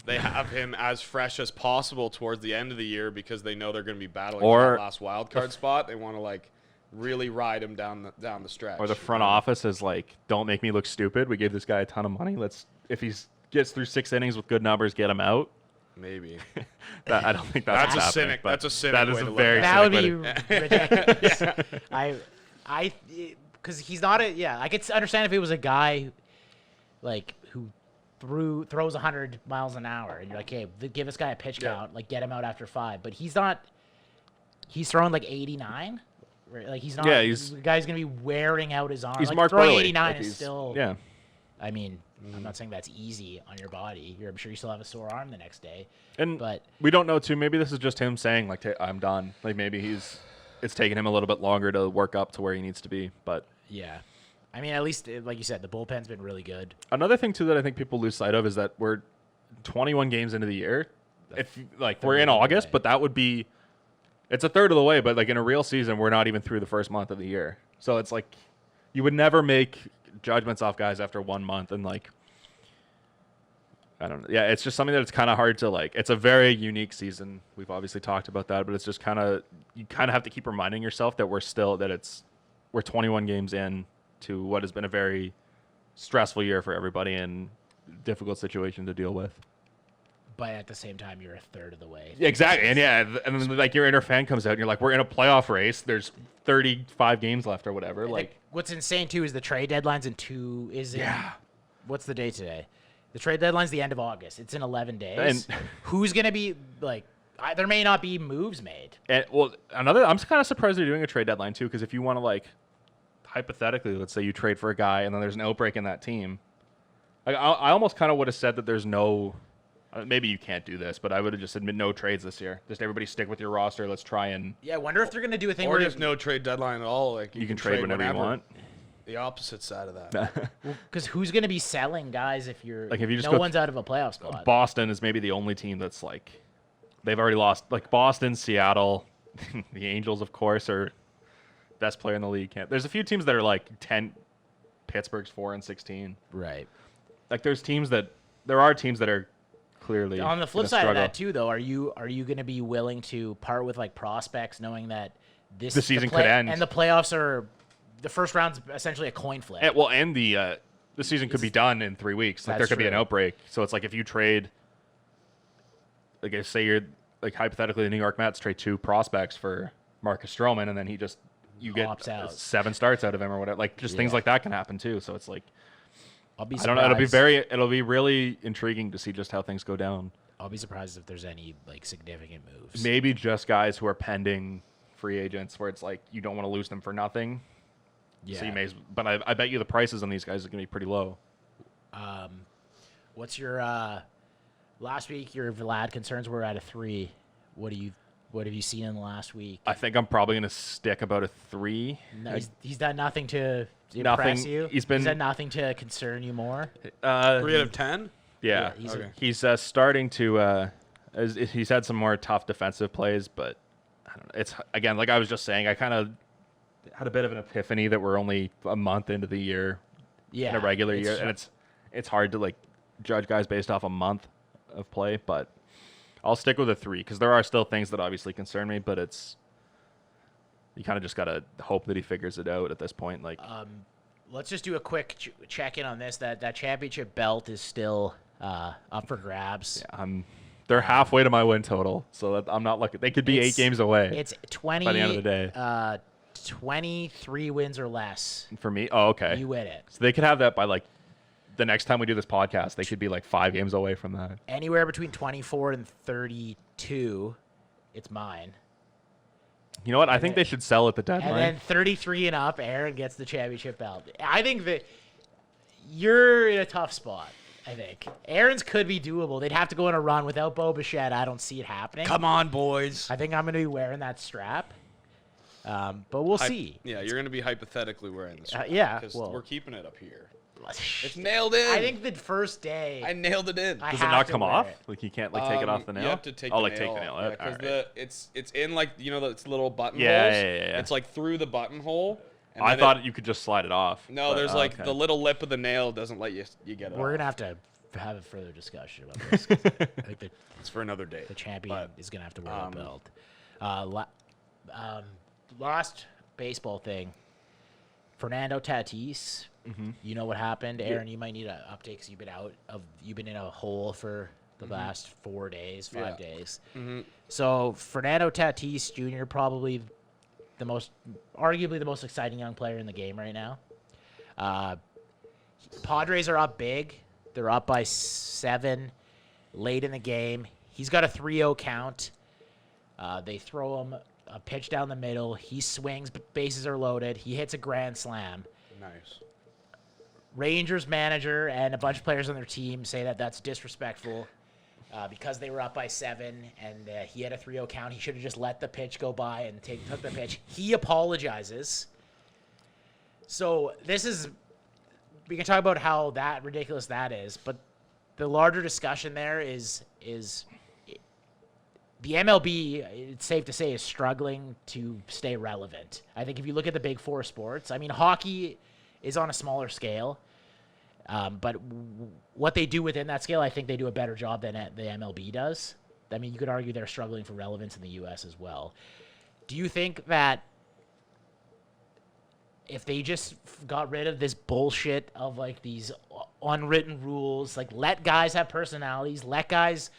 they have him as fresh as possible towards the end of the year because they know they're going to be battling for that last wild card spot. They want to like really ride him down the stretch. Or the front office is like, don't make me look stupid. We gave this guy a ton of money. If he gets through 6 innings with good numbers, get him out. Maybe. I don't think that's a happening, cynic. That's a cynic. That is way a to very look at That cynic would way be ridiculous. I because he's not a I could understand if it was a guy like who throws 100 miles an hour and you're like, hey, give this guy a pitch count, like get him out after 5. But he's not. He's throwing like 89. Right? Like he's not. Yeah, the guy's gonna be wearing out his arm. He's like, Mark throwing Buehrle. 89 Like is still. Yeah. I mean, I'm not saying that's easy on your body. I'm sure you still have a sore arm the next day. But we don't know too. Maybe this is just him saying like, I'm done. Like maybe it's taking him a little bit longer to work up to where he needs to be. But yeah, I mean, at least like you said, the bullpen's been really good. another thing too that I think people lose sight of is that we're 21 games into the year. If like we're in August, but that would be it's a third of the way. But like in a real season, we're not even through the first month of the year. So it's like you would never make judgments off guys after 1 month and like. I don't know. Yeah, it's just something that it's kind of hard to like. It's a very unique season. We've obviously talked about that, but it's just you kind of have to keep reminding yourself that we're 21 games in to what has been a very stressful year for everybody and difficult situation to deal with. But at the same time, you're a third of the way. Exactly, and and then like your inner fan comes out and you're like, we're in a playoff race. There's 35 games left or whatever. Like what's insane too is the trade deadline's in 2. What's the date today? The trade deadline's the end of August. It's in 11 days. And who's going to be, like, there may not be moves made. And, well, I'm kind of surprised they're doing a trade deadline, too, because if you want to, like, hypothetically, let's say you trade for a guy and then there's an outbreak in that team. Like, I almost kind of would have said that there's no, maybe you can't do this, but I would have just said no trades this year. Just everybody stick with your roster. Let's try and. Yeah, I wonder if they're going to do a thing or where there's no trade deadline at all. Like you can trade whenever you want. The opposite side of that. Because who's going to be selling guys if you're like if you just no one's out of a playoff spot? Boston is maybe the only team that's like they've already lost. Like Boston, Seattle, the Angels, of course, are best player in the league. There's a few teams that are like 10. Pittsburgh's 4-16. Right. Like there are teams that are clearly on the flip side of that too. Though, are you going to be willing to part with like prospects, knowing that the season could end and the playoffs are. The first round's essentially a coin flip. And the season could be done in 3 weeks. Like there could be an outbreak. So it's like if you trade, like say you're like hypothetically the New York Mets trade 2 prospects for Marcus Stroman, and then you get 7 starts out of him or whatever. Like just things like that can happen too. So it's like I don't know. It'll be really intriguing to see just how things go down. I'll be surprised if there's any like significant moves. Maybe just guys who are pending free agents where it's like you don't want to lose them for nothing. Yeah. So but I bet you the prices on these guys are going to be pretty low. What's your last week? Your Vlad concerns were at a 3. What have you seen in the last week? I think I'm probably going to stick about a 3. No, he's done nothing to impress you. He's done nothing to concern you more. 3 out of 10. Yeah, he's starting to. He's had some more tough defensive plays, but I don't know. It's again like I was just saying. I kind of had a bit of an epiphany that we're only a month into the year, in a regular year, and it's hard to like judge guys based off a month of play. But I'll stick with a 3 because there are still things that obviously concern me, but you kind of just gotta hope that he figures it out at this point. Like, let's just do a quick check in on this. That championship belt is still up for grabs. Yeah, they're halfway to my win total, so I'm not looking. They could be 8 games away. It's 20 by the end of the day. 23 wins or less. For me? Oh, okay. You win it. So they could have that by like the next time we do this podcast. They could be like 5 games away from that. Anywhere between 24 and 32, it's mine. You know what? I think they should sell at the deadline. And then 33 and up, Aaron gets the championship belt. I think that you're in a tough spot. I think Aaron's could be doable. They'd have to go on a run without Bichette. I don't see it happening. Come on, boys. I think I'm going to be wearing that strap. But we'll see. Yeah, you're going to be hypothetically wearing the strap. Yeah, because well, we're keeping it up here. It's nailed in. I think the first day I nailed it in. Does it not come off? Like you can't like take it off the nail? You have to take take the the nail out. because Alright. it's in like it's little button holes. Yeah. It's like through the buttonhole. I thought you could just slide it off. No, but, there's like okay. the little lip of the nail doesn't let you get it we're off. going to have a further discussion about this. 'Cause I think It's for another day. the champion is going to have to wear a belt. Last baseball thing. Fernando Tatis. You know what happened, Aaron? You might need an update because you've been in a hole for the last 4 days, 5 days. So Fernando Tatis Jr. probably arguably the most exciting young player in the game right now. Padres are up big. They're up by 7 late in the game. He's got a 3-0 count. They throw him a pitch down the middle. He swings, bases are loaded. He hits a grand slam. Nice. Rangers manager and a bunch of players on their team say that that's disrespectful because they were up by 7 and he had a 3-0 count. He should have just let the pitch go by and took the pitch. He apologizes. So we can talk about how ridiculous that is, but the larger discussion there is the MLB, it's safe to say, is struggling to stay relevant. I think if you look at the big 4 sports, I mean, hockey is on a smaller scale, but what they do within that scale, I think they do a better job than the MLB does. I mean, you could argue they're struggling for relevance in the U.S. as well. Do you think that if they just got rid of this bullshit of like these unwritten rules, like let guys have personalities, let guys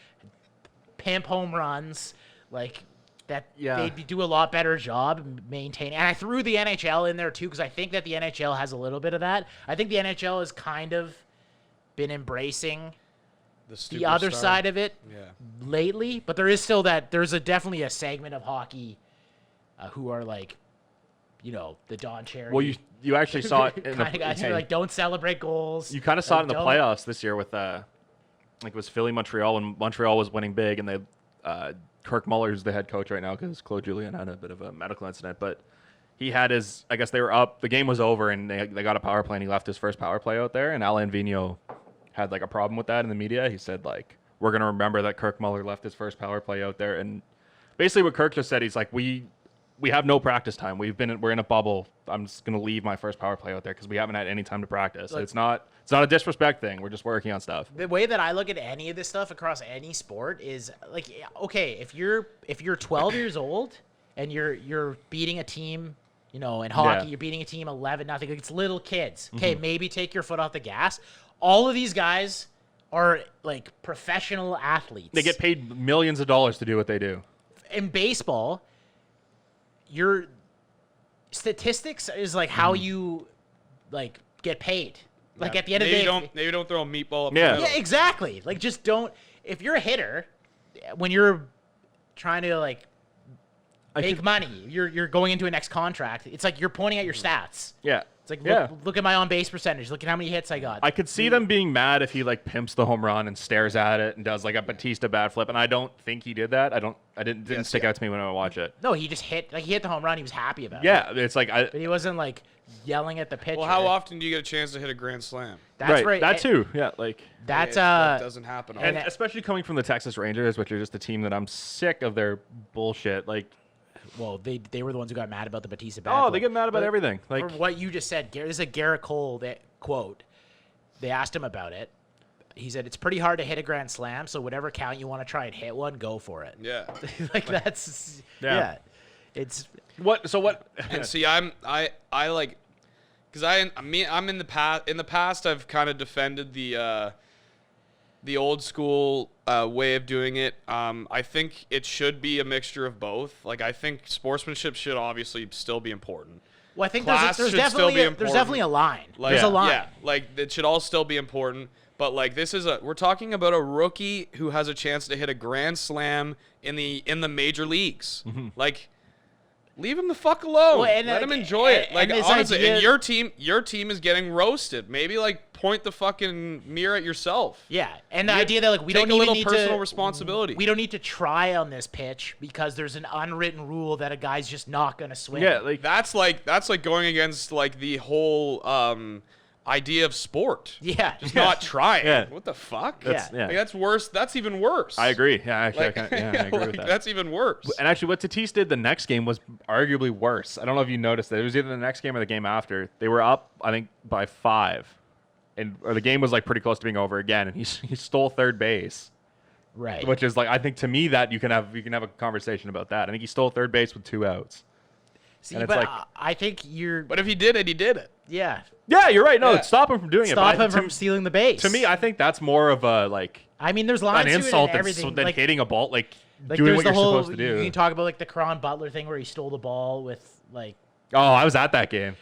pimp home runs, like that, they'd do a lot better job maintaining. And I threw the NHL in there too because I think that the NHL has a little bit of that. I think the NHL has kind of been embracing the other side of it lately, but there is still there's definitely a segment of hockey who are like, the Don Cherry. Well, you actually saw it in kind of guys who are like, don't celebrate goals. You kind of saw it in the playoffs this year with it was Philly Montreal when Montreal was winning big, and they Kirk Muller's the head coach right now because Claude Julien had a bit of a medical incident, but he had his, I guess they were up, the game was over, and they got a power play, and he left his first power play out there, and Alain Vigneault had like a problem with that in the media. He said like, we're going to remember that Kirk Muller left his first power play out there, and basically what Kirk just said, he's like, we have no practice time. We're in a bubble. I'm just going to leave my first power play out there because we haven't had any time to practice. It's not a disrespect thing. We're just working on stuff. The way that I look at any of this stuff across any sport is like, okay, if you're 12 years old and you're beating a team, in hockey, you're beating a team 11-0. Like, it's little kids. Okay, maybe take your foot off the gas. All of these guys are like professional athletes. They get paid millions of dollars to do what they do. In baseball, your statistics is like how you like get paid. Like at the end of the day, maybe don't throw a meatball up. Yeah, exactly. Like just don't. If you're a hitter, when you're trying to like make money, you're going into a next contract. It's like you're pointing at your stats. Yeah. It's like look at my on base percentage. Look at how many hits I got. I could see them being mad if he like pimps the home run and stares at it and does like a Batista bat flip, and I don't think he did that. Didn't stick out to me when I watch it. No, he just hit the home run. He was happy about it. Yeah, it's like but he wasn't like yelling at the pitcher. Well, how often do you get a chance to hit a grand slam? That's right. That too. Yeah, like that doesn't happen. And especially coming from the Texas Rangers, which are just a team that I'm sick of their bullshit. Like, well, they were the ones who got mad about the Batista bat. Oh, they get mad about everything. Like for what you just said, this is a Garrett Cole quote. They asked him about it. He said, it's pretty hard to hit a grand slam, so whatever count you want to try and hit one, go for it. Yeah. Like that's it's what so what and see I like because I'm in the past I've kind of defended the old school way of doing it. I think it should be a mixture of both. Like I think sportsmanship should obviously still be important. Well, I think Class there's should still be important. definitely a line. Like, there's a line. Yeah, like it should all still be important. But like we're talking about a rookie who has a chance to hit a grand slam in the major leagues. Mm-hmm. Like, leave him the fuck alone. Let him enjoy it. Like honestly, and your team is getting roasted. Maybe like point the fucking mirror at yourself. Yeah, and the idea that like we take don't a even little need personal to responsibility. We don't need to try on this pitch because there's an unwritten rule that a guy's just not gonna swing. Yeah, like That's like going against like the whole idea of sport. Yeah. Just not trying. Yeah. What the fuck? Yeah. yeah. Like, that's worse. That's even worse. I agree. Yeah, actually, Like, I agree with that. That's even worse. And actually, what Tatis did the next game was arguably worse. I don't know if you noticed that. It was either the next game or the game after. They were up, I think, by 5. Or the game was like pretty close to being over again, and he stole third base. Right. Which is like, I think to me that you can have a conversation about that. I think he stole third base with 2 outs. See, and it's but like- I think you're. But if he did it, he did it. Yeah. Yeah, you're right. No, Yeah. stop him from doing it. Stop but him from stealing the base. To me, I think that's more of a like I mean, there's an lines to insult it and everything. than like, hitting a ball, like like doing there's what the you're whole, supposed to do. You can talk about like the Caron Butler thing where he stole the ball with like Oh, I was at that game.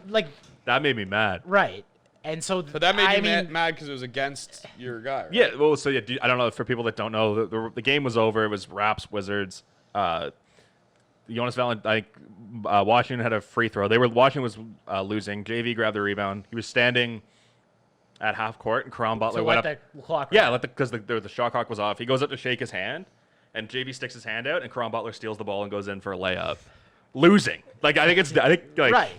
like That made me mad. right. And so But that made I you mean, mad because it was against your guy. Right? Yeah, well, so yeah, I don't know, for people that don't know, the game was over. It was Raps Wizards. Jonas Valentine, Washington had a free throw. Washington was losing. JV grabbed the rebound. He was standing at half court, and Caron Butler to went let up. the clock. Yeah, because the shot clock was off. He goes up to shake his hand, and JV sticks his hand out, and Caron Butler steals the ball and goes in for a layup, losing. Like I think like right.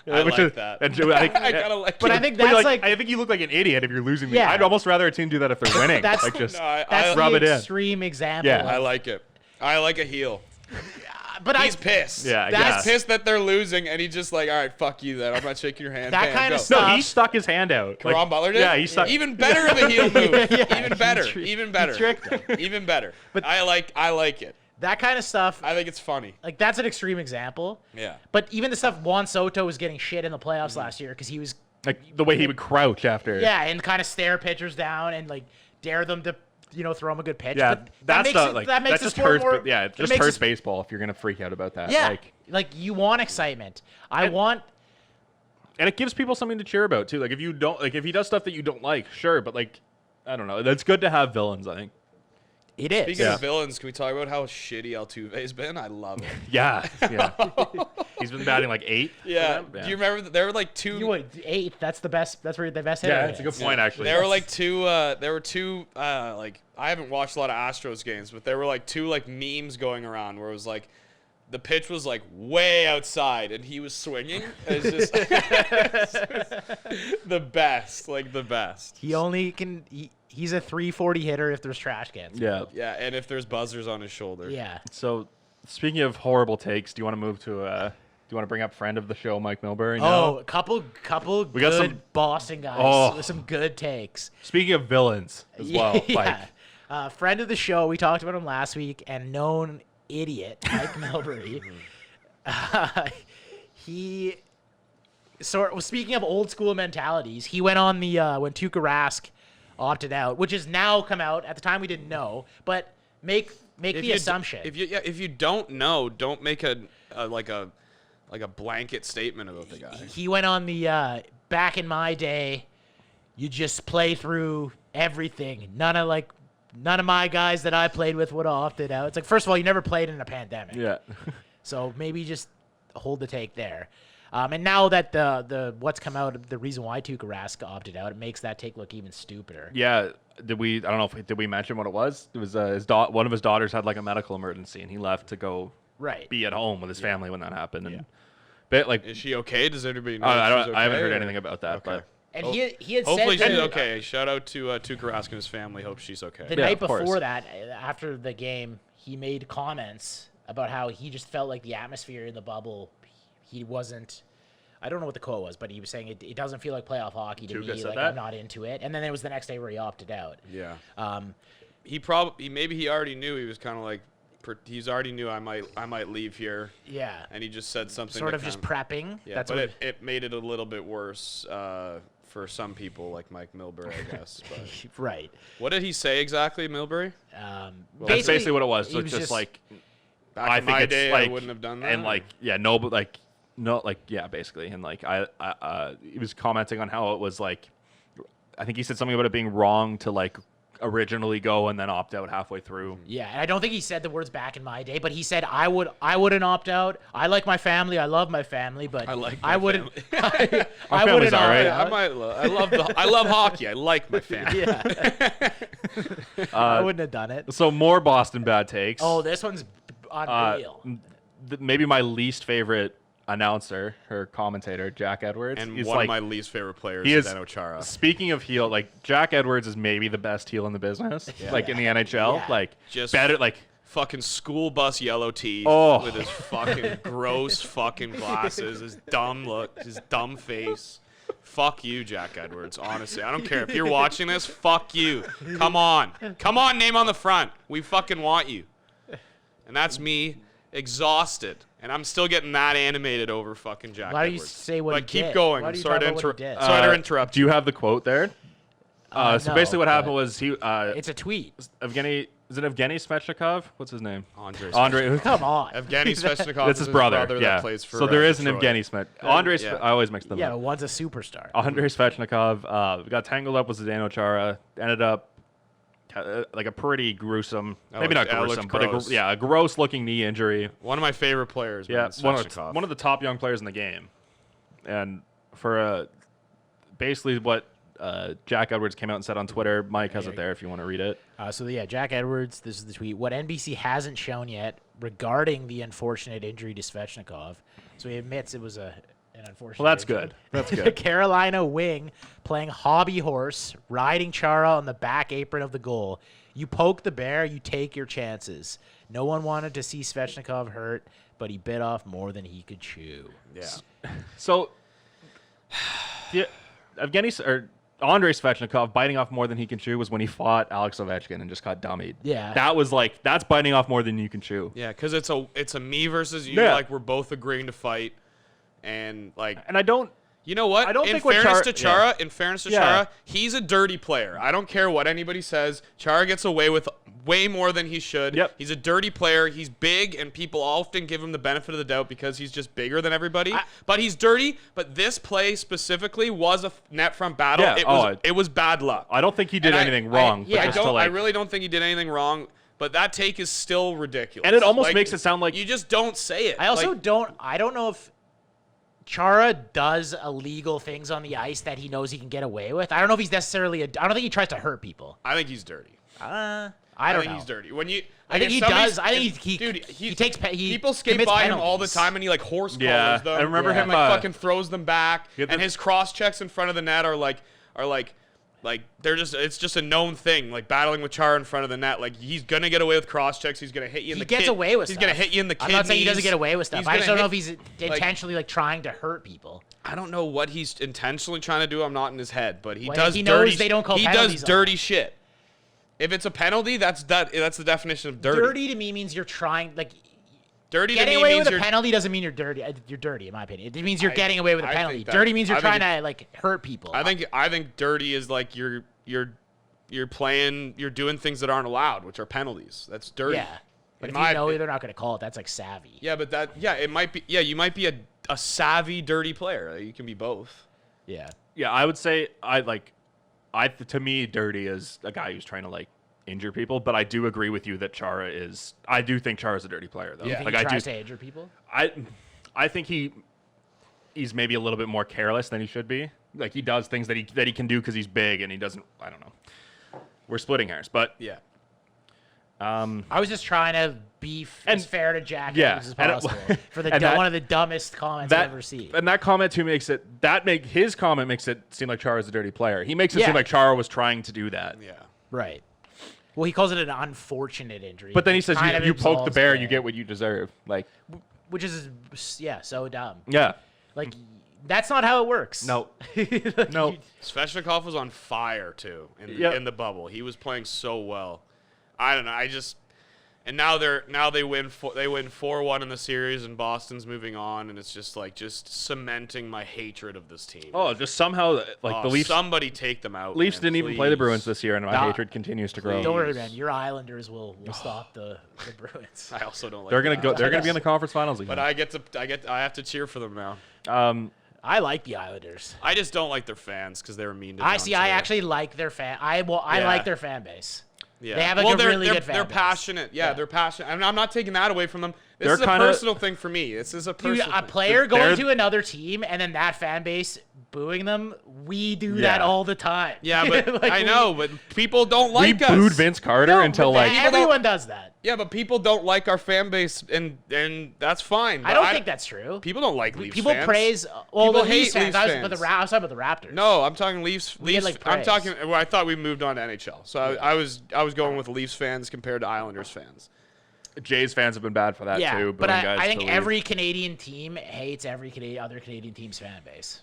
I which like is- that. and I think, I gotta like But it. I think but that's like, like I think you look like an idiot if you're losing. Yeah. I'd almost rather a team do that if they're winning. That's- like just No, I that's rub the it in. extreme example. Yeah. I like it. I like a heel. But He's pissed. Yeah, I He's guess. pissed that they're losing, and he's just like, all right, fuck you then. I'm not shaking your hand. That Bam, kinda go. stuff- No, he stuck his hand out. Caron Butler did? Yeah, he stuck. Even better of a heel move. Yeah, Even better. he Even better. tricked him. Even better. But- I like it. that kind of stuff. I think it's funny. Like that's an extreme example. Yeah. But even the stuff Juan Soto was getting shit in the playoffs last year because he was Like the way he would crouch after. yeah and kind of stare pitchers down and like dare them to throw him a good pitch. Yeah, but that's makes not it, like that makes that the just sport hurts. more, Yeah, it just makes hurts it- baseball if you're gonna freak out about that. Yeah, like you want excitement. I want. And it gives people something to cheer about too. Like if you don't like if he does stuff that you don't like, sure, but like I don't know. That's good to have villains, I think. It is. Speaking Yeah. of villains, can we talk about how shitty Altuve's been? I love it. Yeah. Yeah. He's been batting like 8th. for Yeah. them. Do you remember there were like two? You would 8th. That's the best. That's where the best hitter. Yeah, that's a good is. point actually. There were like two. There were two. Like I haven't watched a lot of Astros games, but there were like two like memes going around where it was like the pitch was like way outside and he was swinging. It's just the best, like the best. He only can. He's a 340 hitter if there's trash cans. Yeah. Yeah, and if there's buzzers on his shoulder. Yeah. So speaking of horrible takes, do you want to move to do you want to bring up friend of the show, Mike Milbury? Oh, a couple We got good some- Boston guys Oh. with some good takes. Speaking of villains as well, like Friend of the show, we talked about him last week, and known idiot Mike Milbury. He speaking of old school mentalities, he went on the when Tuukka Rask opted out, which has now come out. At the time, we didn't know, but make the assumption. If you don't know, don't make a blanket statement about the guy. He went on the back in my day, you just play through everything. None of my guys that I played with would have opted out. It's like, first of all, you never played in a pandemic. yeah. So maybe just hold the take there. And now that the what's come out, the reason why Tuukka Rask opted out, it makes that take look even stupider. Yeah, I don't know if did we mention what it was? It was one of his daughters had like a medical emergency and he left to go Right. be at home with his family when that happened. And bit like Is she okay? Does everybody know? I she's haven't okay, heard or- anything about that, Okay. And Oh, he had Hopefully said she's that okay. Shout out to Tuukka Rask and his family. Hope she's okay. the Yeah, night of course. before that, after the game, he made comments about how he just felt like the atmosphere in the bubble, he wasn't. I don't know what the quote was, but he was saying it doesn't feel like playoff hockey to Tuukka me. said Like that? I'm not into it. And then it was the next day where he opted out. Yeah. Um, Maybe he already knew. He was kind of like he's already knew I might leave here, yeah. and he just said something. Sort to of just kinda- prepping. Yeah, That's but what it made it a little bit worse for some people like Mike Milbury, I guess. But right. what did he say exactly, Milbury? that's basically what it was. he So it's just like Back I in think my it's day, like I wouldn't have done that. and like yeah, no, but like no, like yeah, basically, and like he was commenting on how it was like I think he said something about it being wrong to like originally go and then opt out halfway through. Yeah, and I don't think he said the words back in my day, but he said I wouldn't opt out. I like my family. I love my family, but I wouldn't. I wouldn't opt out. I love hockey. I like my family. Yeah. I wouldn't have done it. So more Boston bad takes. Oh, this one's unreal. Maybe my least favorite announcer or commentator, Jack Edwards. And he's one like, of my least favorite players he is is Zdeno Chara. Speaking of heel, like Jack Edwards is maybe the best heel in the business. Like in the NHL. Yeah. Like Just better like fucking school bus yellow teeth with his fucking gross fucking glasses, his dumb look, his dumb face. Fuck you, Jack Edwards. Honestly, I don't care if you're watching this. Fuck you. Come on, name on the front. We fucking want you. And that's me, exhausted, and I'm still getting that animated over fucking Jack Why do you Edwards. say what But he keep did? going. Why do you Sorry talk to about what he did? interrupt. Do you have the quote there? So No, basically what happened but was he it's a tweet. Evgeny Smechnikov? What's his name? Andre. Come on. Evgeny Svechnikov. That's his brother. That plays for. So there is an Detroit. Evgeny Smech. Andre. yeah. I always mix them Yeah, up. but one's a superstar. Andre Svechnikov got tangled up with Zdeno Chara. Ended up like a pretty gruesome, maybe not gruesome, but a gross-looking knee injury. One of my favorite players. Yeah, man, Svechnikov. one of the top young players in the game, and for basically what Jack Edwards came out and said on Twitter. Mike has it there if you want to read it. Jack Edwards, this is the tweet. What NBC hasn't shown yet regarding the unfortunate injury to Svechnikov. So he admits it was an unfortunate Well, that's injury. good. That's good. Carolina wing playing hobby horse, riding Chara on the back apron of the goal. You poke the bear, you take your chances. No one wanted to see Svechnikov hurt, but he bit off more than he could chew. Yeah. So, Andrei Svechnikov biting off more than he can chew was when he fought Alex Ovechkin and just got dummied. Yeah. That's biting off more than you can chew. Yeah, because it's a me versus you. Yeah. Like we're both agreeing to fight, and like. And I don't. You know what? I don't in think what fairness Chara- to Chara, yeah. in fairness to Yeah. Chara, he's a dirty player. I don't care what anybody says. Chara gets away with way more than he should. Yep. He's a dirty player. He's big, and people often give him the benefit of the doubt because he's just bigger than everybody. But he's dirty. But this play specifically was a net front battle. Yeah. It was bad luck. I don't think he did And anything wrong. I really don't think he did anything wrong. But that take is still ridiculous. And it almost makes it sound like you just don't say it. I also I don't know if Chara does illegal things on the ice that he knows he can get away with. I don't know if he's necessarily I don't think he tries to hurt people. I think he's dirty. I don't know. think he's dirty. When you, I think he does. I think he takes. People skate by him all the time, and he like horse collars them. I remember him like fucking throws them back, and his cross checks in front of the net are like they're just it's just a known thing. Like battling with Chara in front of the net, like he's gonna get away with cross checks. He's gonna hit you in the. He gets away with. He's stuff. gonna hit you in the kidneys. I'm not saying he doesn't get away with stuff. I just don't know if he's intentionally like trying to hurt people. I don't know what he's intentionally trying to do. I'm not in his head, but he Well, does. he dirty, knows they don't call He penalties does on dirty him. shit. If it's a penalty, that's the definition of dirty. Dirty to me means you're trying like. Dirty to Getting me away means with a you're talty doesn't mean you're dirty. You're dirty, in my opinion. It means you're getting away with a I penalty. think that- Dirty means you're I trying think to like hurt people. I think dirty is like you're doing things that aren't allowed, which are penalties. That's dirty. Yeah. But In if you know my- they're not going to call it, that's like savvy. Yeah, but it might be. Yeah, you might be a savvy dirty player. You can be both. Yeah. Yeah, I would say to me, dirty is a guy who's trying to like injure people. But I do agree with you that Chara is. I do think Chara's a dirty player, though. You think Like he I tries do. to injure people? I think he's maybe a little bit more careless than he should be. Like he does things that he can do because he's big and he doesn't. I don't know. We're splitting hairs, but Yeah. I was just trying to be as fair to Jack as and possible for one of the dumbest comments I've ever seen. And that comment too his comment makes it seem like Chara's a dirty player. He makes it seem like Chara was trying to do that. Yeah. Right. Well, he calls it an unfortunate injury. But then he says Kind of you poke the absolves bear, the you get what you deserve. Like, which is so dumb. yeah. Like that's not how it works. No. No. Svechnikov was on fire too in the bubble. He was playing so well. I don't know. And now they win 4-1 in the series, and Boston's moving on, and it's just cementing my hatred of this team. Oh, just somehow the Leafs. Somebody take them out. Leafs man, didn't even play the please. Bruins this year, and my hatred continues to grow. Don't worry, man. Your Islanders will stop the Bruins. I also don't like. They're gonna go. They're gonna be in the conference finals again. But I have to cheer for them now. I like the Islanders. I just don't like their fans because they were mean to I John see. I Terry. actually like their fan. I like their fan base. Yeah. They have like a really good fan They're base. passionate. Yeah, they're passionate. I'm not taking that away from them. This They're is a kinda- personal thing for me. This is a Dude, personal a thing. player going They're- to another team and then that fan base booing them, we do that Yeah. all the time. Yeah, but Like, I know, but people don't We like us. booed Vince Carter No, until but like everyone does that. Yeah, but people don't like our fan base, and that's fine. I But don't think that's true. people don't like Leafs People fans. praise. Well, People the Leafs hate fans. Leafs I was fans. talking about the Raptors. No, I'm talking Leafs. We get, Leafs. like, I'm praise. talking. Well, I thought we moved on to NHL, so I was going with Leafs fans compared to Islanders fans. Jays fans have been bad for that Yeah, too. but booing guys I to think leave. every Canadian team hates every other Canadian team's fan base.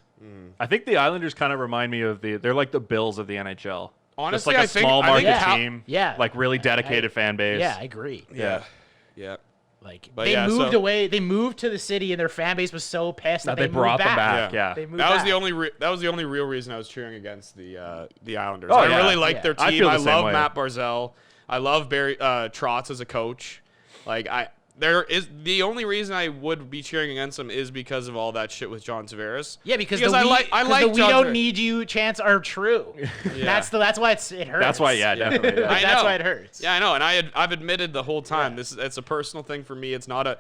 I think the Islanders kind of remind me of they're like the Bills of the NHL. Honestly, just like I a think- small I think market how- team. Yeah. Like really dedicated fan base. Yeah, I agree. Yeah. Yeah. Like But they yeah, moved so- away. They moved to the city, and their fan base was so pissed that They moved brought them back. back. Yeah. They moved That was back. the only real reason I was cheering against the Islanders. Oh, I yeah. really like Yeah. their team. I feel the same love way. Matt Barzal. I love Barry Trotz as a coach. Like there is the only reason I would be cheering against them is because of all that shit with John Tavares. Yeah, because I like the we John don't Tavares. need you chants are true. Yeah. That's why it hurts. That's why, yeah, definitely. Yeah. I That's know. why it hurts. Yeah, I know, and I've admitted the whole time it's a personal thing for me. It's not a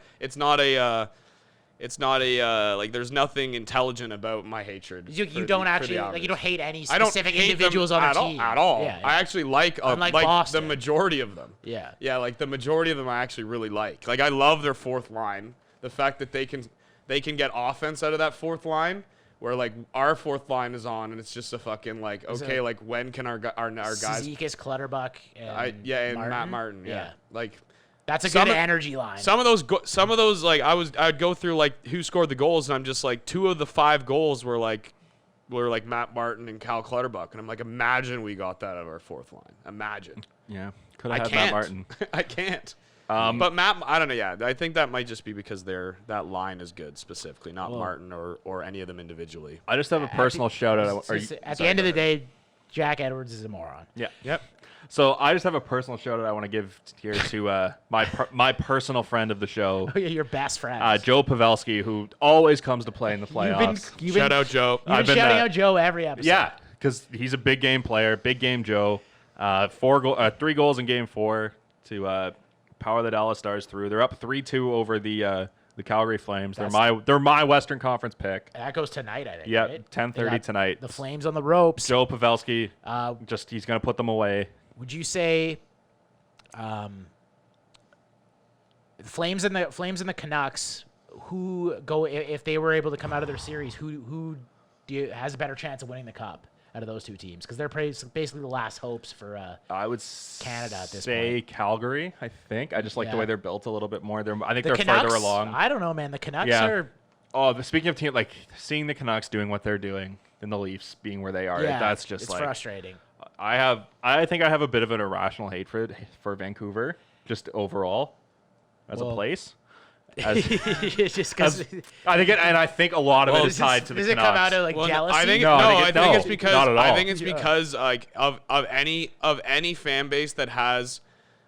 like there's nothing intelligent about my hatred. You for don't the actually Islanders. you don't hate any I don't specific hate individuals them on at a all, team at all. Yeah, I actually like Unlike the Boston. majority of them. yeah. Yeah, like the majority of them I actually really like. Like I love their fourth line. The fact that they can get offense out of that fourth line, where like our fourth line is on, and it's just a fucking like okay, like when can our guys? Zekas, Clutterbuck, and and Martin. Matt Martin. Yeah, like That's a some good of- energy line. some of those like I'd go through like who scored the goals, and I'm just like 2 of the 5 goals were like Matt Martin and Cal Clutterbuck, and I'm like, imagine we got that out of our fourth line. Imagine. Yeah. Could I have had can't. Matt Martin. I can't. But Matt, I don't know. Yeah, I think that might just be because that line is good specifically, not Martin or any of them individually. I just have a personal shout out. At the end of the day, Jack Edwards is a moron. Yeah. Yep. So I just have a personal shout out I want to give here to my personal friend of the show, Your best friend. Joe Pavelski, who always comes to play in the playoffs. Shout out Joe. You've I've been been, shouting out Joe every episode. Yeah, because he's a big game player, big game Joe. 3 goals in Game 4 to power the Dallas Stars through. They're up 3-2 over the Calgary Flames. They're my Western Conference pick. That goes tonight, I think. Yeah, right? 10:30 They got tonight. The Flames on the ropes. Joe Pavelski, Uh, he's gonna put them away. Would you say, the Flames and the Canucks, who go if they were able to come out of their series, who has a better chance of winning the cup out of those two teams? Because they're basically the last hopes for. I would Canada at this say point. Calgary. I think I just like the Yeah. way they're built a little bit more. I think The they're Canucks, further along. I don't know, man. The Canucks Yeah. are. Oh, speaking of team, like seeing the Canucks doing what they're doing and the Leafs being where they are, Yeah, that's just it's like frustrating. I think I have a bit of an irrational hate for Vancouver, just overall, as a Well, place. Just because. I think a lot of it is tied to the Does it Canucks. come out of like Well, jealousy? I think No, I think no, it's because not at I all. think it's because like of any fan base that has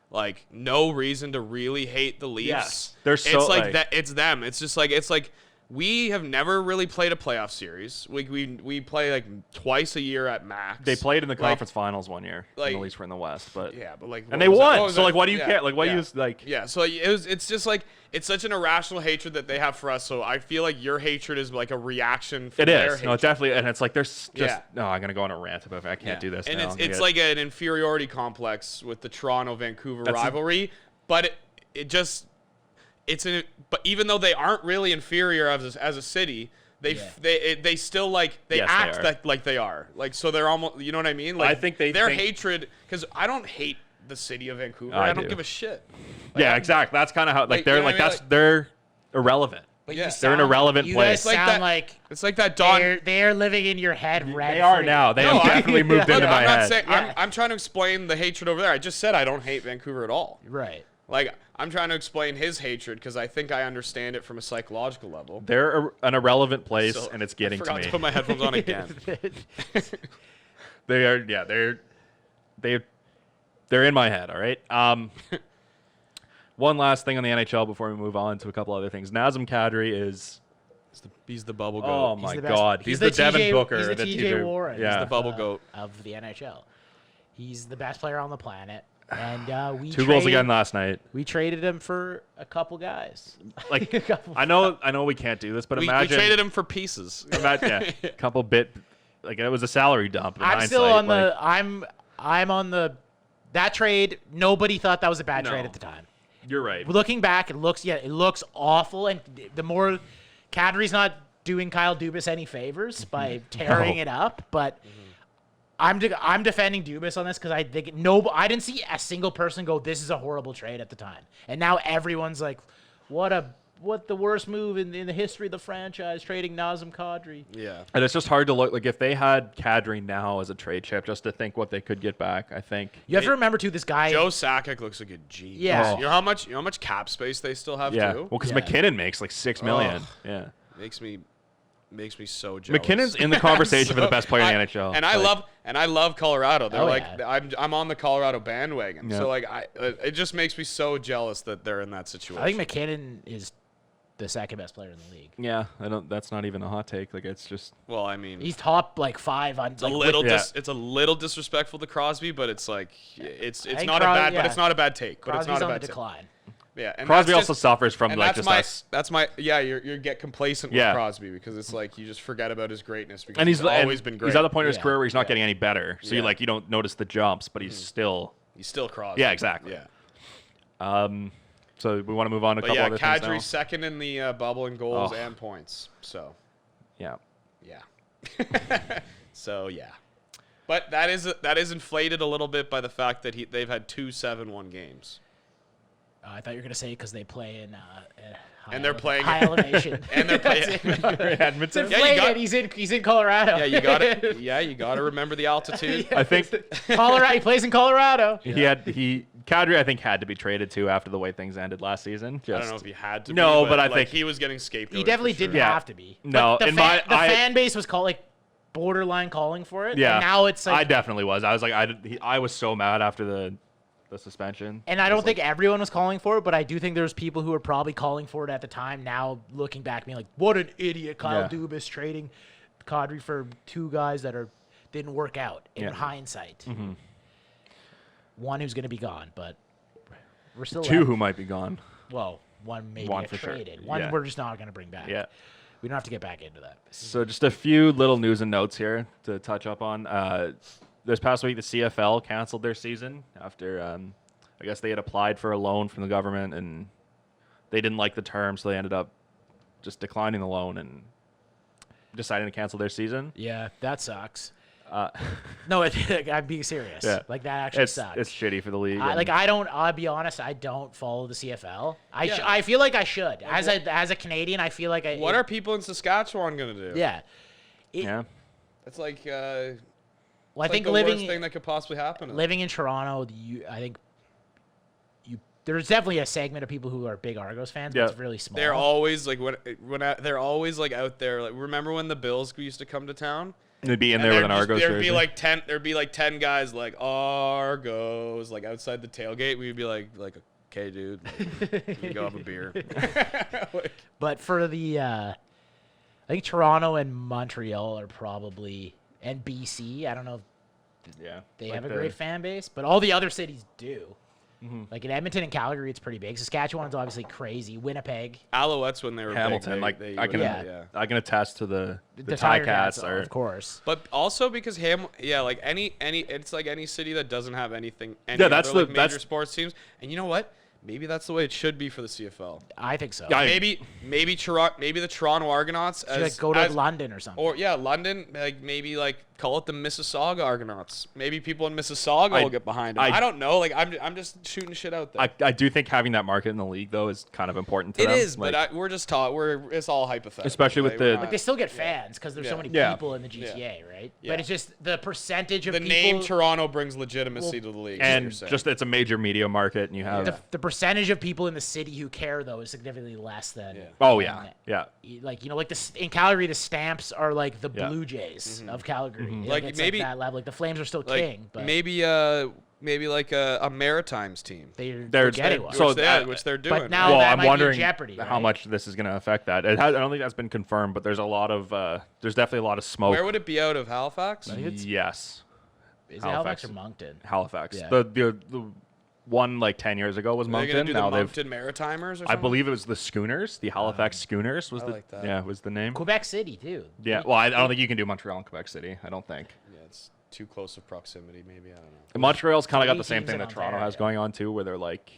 like no reason to really hate the Leafs. Yes. They're so, it's like like- that. It's them. It's just like we have never really played a playoff series. We play like twice a year at max. They played in the Like, conference finals one year. like- and the Leafs were in the West, but Yeah, but like, and what they was that? won. What was So that? like, what do you Yeah, care? Like, what yeah. do you like? Yeah, so it's just like it's such an irrational hatred that they have for us. So I feel like your hatred is like a reaction for It their is. hatred. No, it definitely, and it's like there's just Yeah. no. I'm gonna go on a rant about it. I can't do this. And now. it's like an inferiority complex with the Toronto-Vancouver That's rivalry, but but even though they aren't really inferior as a city, they still like they Yes, they act are. like they are. Like so they're almost, you know what I mean? Like I think their think- hatred, because I don't hate the city of Vancouver. I I don't do. give a shit. yeah, exactly. That's kind of how like Like, they're you know like what I mean? that's Like- they're irrelevant. But Yeah. you They're an sound- irrelevant you place. guys Like sound that- like It's like that Don. they're living in your head. They are now. They have definitely moved Look, into my I'm not head. saying Yeah. I'm trying to explain the hatred over there. I just said I don't hate Vancouver at all. Right. Like I'm trying to explain his hatred because I think I understand it from a psychological level. They're an irrelevant place, So, and it's getting I forgot to me. to put my headphones on again. They are. Yeah, they're in my head. All right. One last thing on the NHL before we move on to a couple other things. Nazem Kadri is He's the bubble goat. Oh He's my the best. God, he's the Devin TJ Booker. He's the that TJ Warren. Yeah, He's the bubble goat of the NHL. He's the best player on the planet. And we 2 goals again last night. We traded him for a couple guys. Like A couple I know we can't do this, but we imagine traded him for pieces. Imagine a couple bit like it was a salary dump. I'm still on the I'm on the that trade. Nobody thought that was a bad No. trade at the time. You're right. Looking back, it looks awful, and the more Kadri's not doing Kyle Dubas any favors by tearing it up, but I'm defending Dubas on this because I think I didn't see a single person go, this is a horrible trade at the time, and now everyone's like, what the worst move in the history of the franchise, trading Nazem Kadri. Yeah. And it's just hard to look like if they had Kadri now as a trade chip, just to think what they could get back. I think You have to remember too, this guy. Joe Sakic looks like a genius. Yeah. You know how much cap space they still have yeah. too? Well, because Yeah. McKinnon makes like $6 million. Ugh. Yeah. Makes me so jealous. McKinnon's in the conversation for the best player in the NHL. And I love Colorado. They're Oh, like yeah. I'm on the Colorado bandwagon. Yeah. So like it just makes me so jealous that they're in that situation. I think McKinnon is the second best player in the league. Yeah, that's not even a hot take. Like it's just Well, I mean, He's top like 5 on. it's a little Yeah. it's a little disrespectful to Crosby, but it's like it's think not a bad yeah. but it's not a bad take. But it's Crosby's not a on the bad take. decline. Yeah, and Crosby that's also just- suffers from and like that's just my us. that's my you get complacent with Yeah. Crosby because it's like you just forget about his greatness because And he's always been great. He's at the point of his Yeah. career where he's not Yeah. getting any better. So Yeah. you don't notice the jumps, but he's still. He's still Crosby. Yeah, exactly. Yeah. So we want to move on to a But couple yeah, other things now. Kadri's second in the bubble in goals Oh. and points. So Yeah. yeah. So yeah. But that is inflated a little bit by the fact that they've had 2 7-1 games. I thought you were gonna say because they play in. And they're playing- high elevation. And they're playing. Edmonton. It's Yeah, you inflated. got- He's in Colorado. Yeah, you got to remember the altitude. I think Colorado. He plays in Colorado. Kadri I think had to be traded too after the way things ended last season. I don't know if he had to. No, be, but I like, think- he was getting scapegoated. He definitely for sure. didn't Yeah. have to be. No, But in the my- fan base was called like borderline calling for it. Yeah. And now it's like. I definitely was. I was like I was so mad after the suspension. And I don't think everyone was calling for it, but I do think there's people who were probably calling for it at the time. Now looking back, being like, "What an idiot, Kyle Yeah. Dubas trading Kadri for 2 guys that didn't work out." In Yeah. hindsight, one who's going to be gone, but we're still 2 left- who might be gone. Well, one maybe One get for sure. traded. One Yeah. we're just not going to bring back. Yeah. We don't have to get back into that. So just a few little news and notes here to touch up on. This past week, the CFL canceled their season after I guess they had applied for a loan from the government and they didn't like the terms, so they ended up just declining the loan and deciding to cancel their season. Yeah, that sucks. No, I'm being serious. Yeah. Like that actually It's sucks. shitty for the league. I'll be honest, I don't follow the CFL. I feel like I should. As a Canadian, I feel like I. What are people in Saskatchewan gonna do? Yeah. yeah. It's like Well, I it's think like the living worst thing that could possibly happen. living in Toronto, I think there's definitely a segment of people who are big Argos fans, but Yeah. it's really small. They're always like they're always like out there. Like remember when the Bills used to come to town? They'd be in And there with an Argos There'd jersey. be like 10 guys like Argos like outside the tailgate. We'd be like okay, dude, like, we go have a beer. Like, But for the, I think Toronto and Montreal are probably, and BC. I don't know if yeah. they Like have a the- great fan base, but all the other cities do. Mm-hmm. Like in Edmonton and Calgary, it's pretty big. Saskatchewan's obviously crazy. Winnipeg, Alouettes when they were Hamilton. big, they I can would've- Yeah. I can attest to the the Tiger Tiger Cats, are of course. But also because like any it's like any city that doesn't have anything. Yeah, that's other, the- like, major that's- sports teams. And you know what? Maybe that's the way it should be for the CFL. I think so. Yeah, Maybe the Toronto Argonauts Should, like, go to London or something. or London, like maybe like call it the Mississauga Argonauts. Maybe people in Mississauga will get behind it. I don't know. Like I'm just shooting shit out there. I do think having that market in the league though is kind of important to It them. is, Like, but we're just taught. It's all hypothetical. Especially with the- Like they still get fans because there's so Yeah. many Yeah. people in the GTA, right? Yeah. But it's just the percentage of the people. name Toronto brings legitimacy to the league. is what you're and saying. just it's a major media market, and you have the percentage of people in the city who care though is significantly less than. Yeah. oh yeah, yeah. Like like in Calgary, the Stamps are like the Yeah. Blue Jays of Calgary. Like, it's maybe- that level. Like the Flames are still like king, but maybe maybe like a Maritimes team. They're getting one. So Which they're doing. But now well, that I'm might be in wondering jeopardy, how right? much this is going to affect that. I don't think that's been confirmed, but there's a lot of there's definitely a lot of smoke. Where would it be out of Halifax? Yes, Is it Halifax or Moncton? Halifax. Yeah. The one like 10 years ago was Are they Moncton. going to do Now the they've Moncton Maritimers or something? I believe it was the Schooners, the Halifax Schooners was I the like that. yeah was the name. Quebec City too. Yeah, well, I don't think you can do Montreal and Quebec City. I don't think. Yeah, it's too close of proximity. Maybe I don't know. Montreal's kind of got the Three same teams thing in that Toronto Ontario. has going on too, where they're like,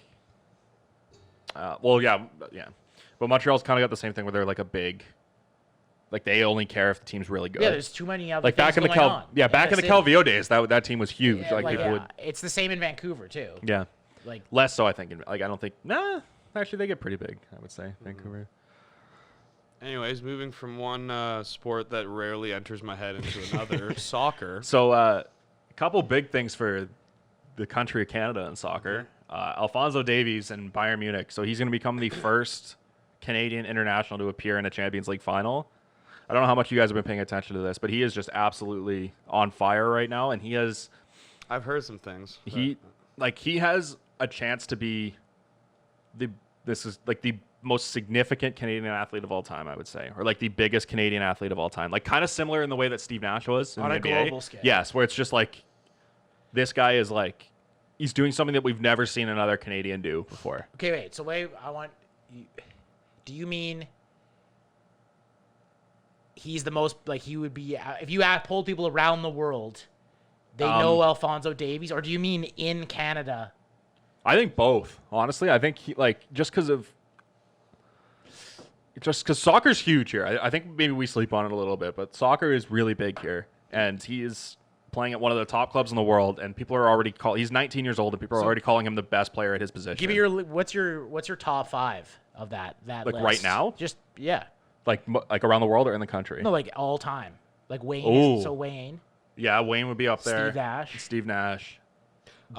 well, yeah, but Montreal's kind of got the same thing where they're like a big, like they only care if the team's really good. Yeah, there's too many other like things back in the going on back in the city. Calvillo days, that team was huge. Yeah, like people would, it's the same in Vancouver too. yeah, Like less so I think. Like I don't think, actually they get pretty big. I would say Vancouver. Anyways, moving from one sport that rarely enters my head into another, soccer. So a couple big things for the country of Canada in soccer. Alphonso Davies in Bayern Munich. So he's going to become the first Canadian international to appear in a Champions League final. I don't know how much you guys have been paying attention to this, but he is just absolutely on fire right now, and he has I've heard some things. he has a chance to be the most significant Canadian athlete of all time, I would say, or like the biggest Canadian athlete of all time. Like kind of similar in the way that Steve Nash was in On the a NBA. global scale. Yes, where it's just like this guy is like he's doing something that we've never seen another Canadian do before. okay, wait. So wait, I want. Do you mean he's the most like he would be if you polled people around the world, they know Alphonso Davies, or do you mean in Canada? I think both. Honestly, I think he just because soccer's huge here. I think maybe we sleep on it a little bit, but soccer is really big here, and he is playing at one of the top clubs in the world, and people are already he's 19 years old, and people are already calling him the best player at his position. Give me your what's your top 5 of that like list? right now, Just yeah, like around the world or in the country. no, like all time, like Wayne. Ooh. So Wayne, Yeah, Wayne would be up there. Steve Nash.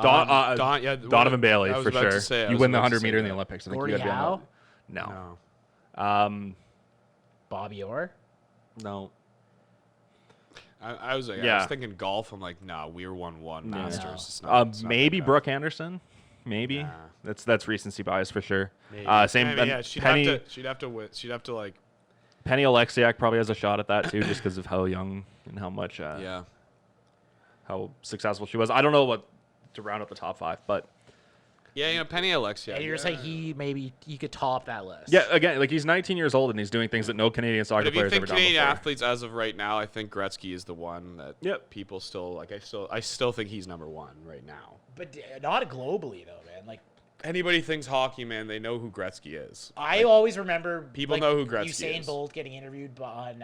Donovan Bailey I was for about sure. to say, I You was win the about to 100 say meter in the that. Olympics. I think Gordie you gotta be Howe? on that. No. No. Bobby Orr. No. I was like, I Yeah. was thinking golf. I'm like, nah, we're 1-1 Masters. No. It's not, it's not Maybe that bad. Brooke Anderson. Maybe. Nah. That's recency bias for sure. Maybe. Same. I mean, and yeah, she'd Penny have to win. She'd have to like. Penny Alexiak probably has a shot at that too, just because of how young and how much Yeah. how successful she was. I don't know what to round up the top 5, but Yeah, Penny Alexia. And you're saying he could top that list. yeah, again, like he's 19 years old and he's doing things that no Canadian soccer But if you players think ever done Canadian before. athletes as of right now, I think Gretzky is the one that Yep. people still like. I still think he's number 1 right now. But not globally though, man. Like Anybody thinks hockey, man, they know who Gretzky is. I always remember people like, know who Gretzky Usain is. Bolt getting interviewed on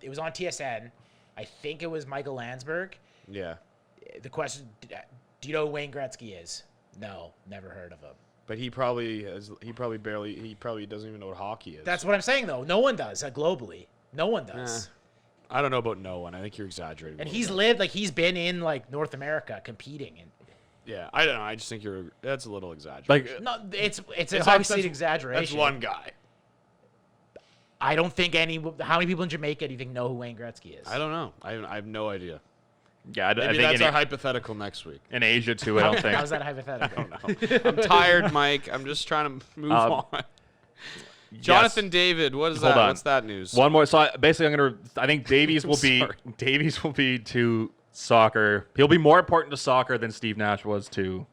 it was on TSN. I think it was Michael Landsberg. Yeah, The question: do you know who Wayne Gretzky is? No, never heard of him. but he probably doesn't even know what hockey is. That's what I'm saying though. No one does globally. No one does. I don't know about no one. I think you're exaggerating. And a he's little lived like he's been in like North America competing and. bit. Yeah, I don't know. I just think that's a little exaggerated. Like No, it's It's obviously an that's exaggeration. That's one guy. I don't think how many people in Jamaica do you think know who Wayne Gretzky is? I don't know. I have no idea. yeah, I Maybe think that's in, our hypothetical next week. in Asia too. I don't think. How's that hypothetical? I'm tired, Mike. I'm just trying to move on. Jonathan David, what is Hold that? on. What's that news? One more. So I think Davies will be Sorry. Davies will be to soccer. He'll be more important to soccer than Steve Nash was to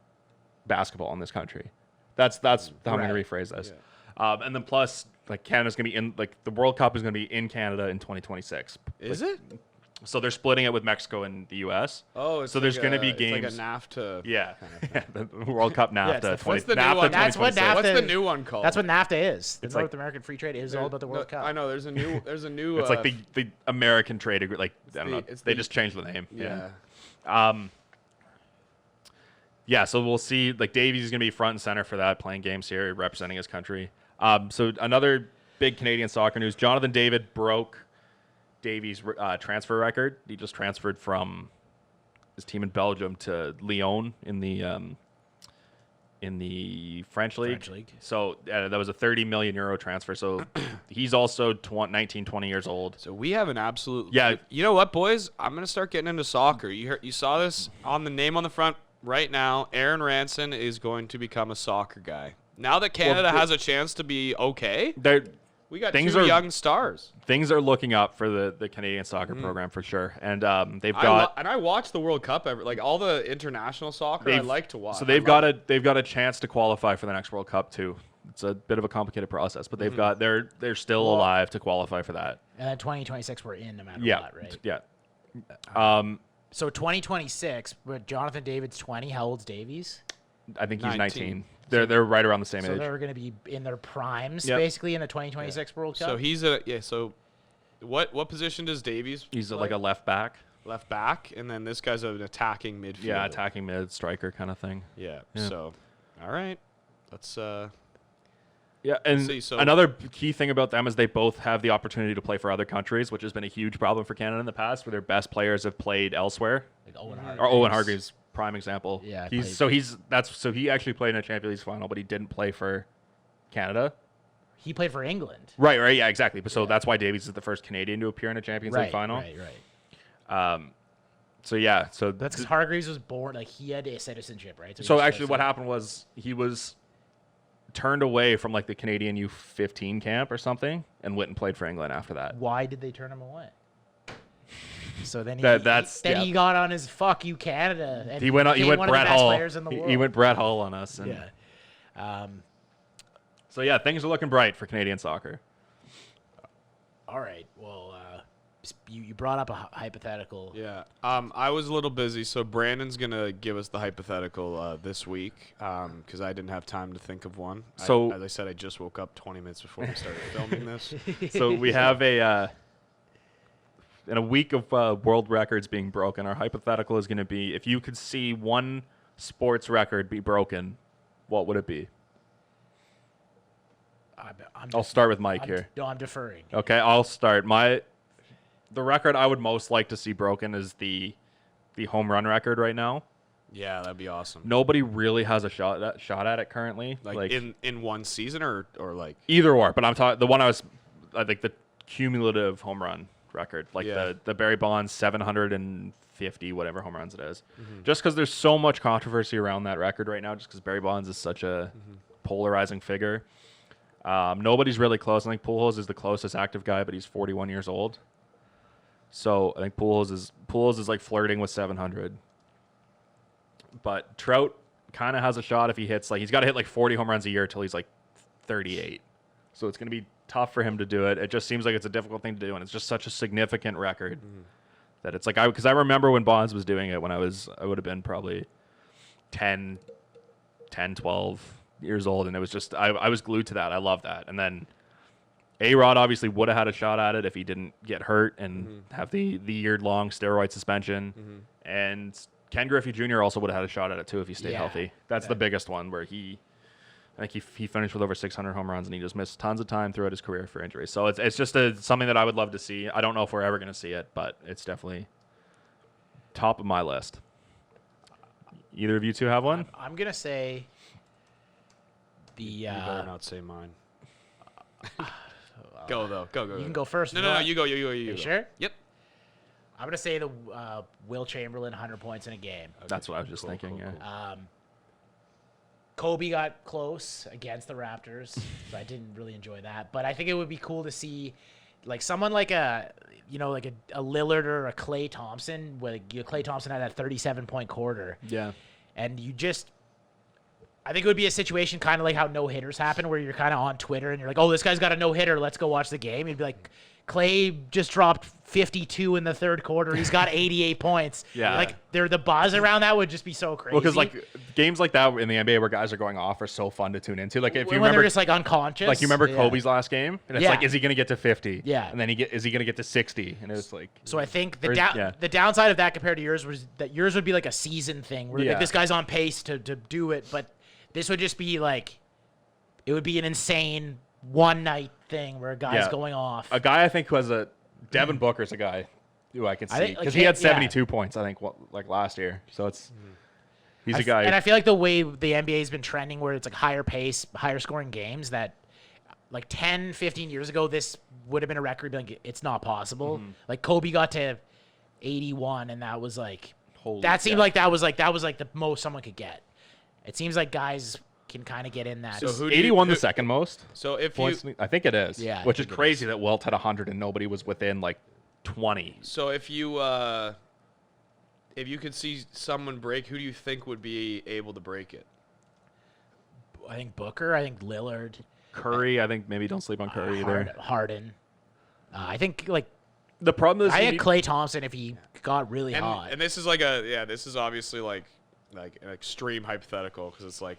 basketball in this country. That's how I'm going to rephrase this. And then plus, like Canada's going to be in the World Cup is going to be in Canada in 2026. Is it? So they're splitting it with Mexico and the U.S. Oh, it's so there's like going to be it's games. like a NAFTA. Yeah, the World Cup NAFTA. it's the- 20 What's the new NAFTA one? That's what 2026. What's NAFTA the new one called? That's what NAFTA is. The It's North like- American Free Trade is all about the World Cup. I know. There's a new. It's like the American trade agreement. Like I don't know. it's They the- just changed the name. Yeah. Yeah, so we'll see. Like Davies is going to be front and center for that, playing games here, representing his country. So another big Canadian soccer news: Jonathan David broke Davies' transfer record. He just transferred from his team in Belgium to Lyon in the French league. So that was a 30 million euro transfer. So he's also 19, 20 years old. So we have an absolute. Yeah. You know what, boys? I'm gonna start getting into soccer. You saw this on the name on the front. right now, Aaron Ranson is going to become a soccer guy. Now that Canada has a chance to be okay, we got two young stars. Things are looking up for the Canadian soccer program for sure, and I watch the World Cup all the international soccer. I like to watch. So they've got a chance to qualify for the next World Cup too. It's a bit of a complicated process, but they're still alive to qualify for that. And then 2026 we're in no matter what, right? Yeah. So 2026, but Jonathan David's 20. How old's Davies? I think he's 19. They're right around the same age. So they're going to be in their primes basically in the 2026 World Cup. So he's So what position does Davies? He's play? like a left back. Left back, and then this guy's an attacking midfielder. Yeah, attacking mid striker kind of thing. Yeah. So, all right, let's. Yeah, and another key thing about them is they both have the opportunity to play for other countries, which has been a huge problem for Canada in the past, where their best players have played elsewhere. Like Owen Hargreaves. Or Owen Hargreaves, prime example. Yeah, he actually played in a Champions League final, but he didn't play for Canada. He played for England. Right, yeah, exactly. But so that's why Davies is the first Canadian to appear in a Champions League final. Right. So that's because Hargreaves was born he had a citizenship, right? So actually, what happened was he was turned away from the Canadian U15 camp or something, and went and played for England after that. Why did they turn him away? So then he got on his "fuck you, Canada." And he went Brett Hull. He went Brett Hull on us. And So things are looking bright for Canadian soccer. All right. Well, you brought up a hypothetical. Yeah. I was a little busy, so Brandon's gonna give us the hypothetical this week because I didn't have time to think of one. So as I said, I just woke up 20 minutes before we started filming this. So we have in a week of world records being broken, our hypothetical is going to be, if you could see one sports record be broken, what would it be? I'll start with Mike here. No, I'm deferring. Okay, I'll start. The record I would most like to see broken is the home run record right now. Yeah, that'd be awesome. Nobody really has a shot at it currently. In one season or either or. But I'm talking I think the cumulative home run record, the Barry Bonds 750 whatever home runs it is. Mm-hmm. Just because there's so much controversy around that record right now, just because Barry Bonds is such a polarizing figure. Nobody's really close. I think Pujols is the closest active guy, but he's 41 years old. So I think Pujols is flirting with 700. But Trout kind of has a shot if he hits he's got to hit 40 home runs a year till he's 38. So it's going to be tough for him to do it. It just seems like it's a difficult thing to do, and it's just such a significant record that it's because I remember when Bonds was doing it when I would have been probably 10, 12 years old, and it was just I was glued to that. I love that. And then A-Rod obviously would have had a shot at it if he didn't get hurt and have the year-long steroid suspension. And Ken Griffey Jr. also would have had a shot at it too if he stayed healthy. That's the biggest one where I think he finished with over 600 home runs, and he just missed tons of time throughout his career for injuries. So it's just something that I would love to see. I don't know if we're ever going to see it, but it's definitely top of my list. Either of you two have one? I'm going to say You better not say mine. Go, though. Go. You can go first. No, you go. You go. Sure? Yep. I'm going to say the Will Chamberlain 100 points in a game. Okay. That's what I was just thinking, yeah. Kobe got close against the Raptors, so I didn't really enjoy that. But I think it would be cool to see, someone like a Lillard or a Klay Thompson. Klay Thompson had that 37-point quarter. Yeah. And I think it would be a situation kind of like how no-hitters happen, where you're kind of on Twitter and you're like, oh, this guy's got a no-hitter, let's go watch the game. You'd be like, Klay just dropped 52 in the third quarter. He's got 88 points. Yeah. The buzz around that would just be so crazy. Well, because games like that in the NBA where guys are going off are so fun to tune into. If you remember, they're just unconscious. You remember Kobe's last game, and it's is he going to get to 50? Yeah. And then is he going to get to 60? And it's So I think the downside of that compared to yours was that yours would be a season thing where this guy's on pace to do it, but this would just be it would be an insane one night thing where a guy's going off. A guy I think who has Devin Booker's a guy who I can see because he had 72 points I think last year. So he's a guy. And I feel like the way the NBA has been trending, where it's higher pace, higher scoring games, that 10, 15 years ago this would have been a record. It's not possible. Kobe got to 81, and that was Holy That seemed yeah. like that was like the most someone could get. It seems like guys can kind of get in that. So who do 81 you, the second most So if you points. I think it is. Yeah, I which is think it crazy that Wilt had 100 and nobody was within like 20. so if you could see someone break, who do you think would be able to break it? I think Booker. I think Lillard. Curry, I think maybe don't sleep on Curry either. Harden. I think like The problem is I you had need- Klay Thompson if he got really hot. And this is this is obviously like an extreme hypothetical because it's like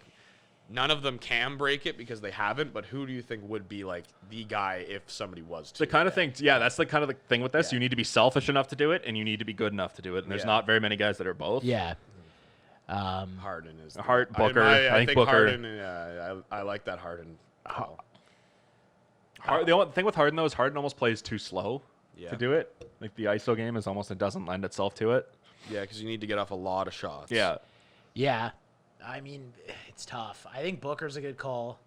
none of them can break it because they haven't. But who do you think would be like the guy if somebody was to? the kind of thing. Yeah, that's the kind of the thing with this. Yeah. You need to be selfish enough to do it, and you need to be good enough to do it. And there's Yeah. not very many guys that are both. Yeah. Harden is Booker. I think Booker. Harden. Yeah, I like that Harden. call. The only thing with Harden though is Harden almost plays too slow Yeah. to do it. Like the ISO game is almost, it doesn't lend itself to it. Yeah, because you need to get off a lot of shots. Yeah. Yeah. I mean, it's tough. I think Booker's a good call.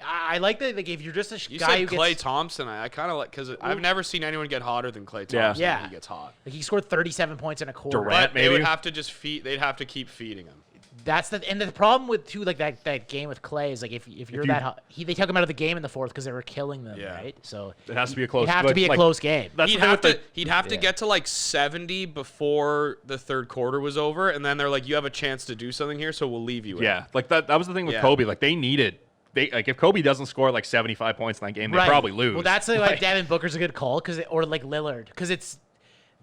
I like that. Like, if you're just a You guy said who Klay gets, Thompson. I kind of like because I've never seen anyone get hotter than Klay Thompson. Yeah. When Yeah. he gets hot. like, he scored 37 points in a quarter. Durant. But they would maybe? have to just feed. They'd have to keep feeding him. That's the problem with too like that game with Clay is like if you're you- that hot, they took him out of the game in the fourth because they were killing them, Yeah. right? So It has to be a close. it'd have to be a like, close game. That's He'd the thing have with to. the- He'd have to yeah. get to like 70 before the third quarter was over, and then they're like, "You have a chance to do something here, so we'll leave you." in." Yeah, like that was the thing with Yeah. Kobe. Like they needed. Like if Kobe doesn't score like 75 points in that game, they Right. probably lose. Well, that's like Devin Booker's a good call or like Lillard because it's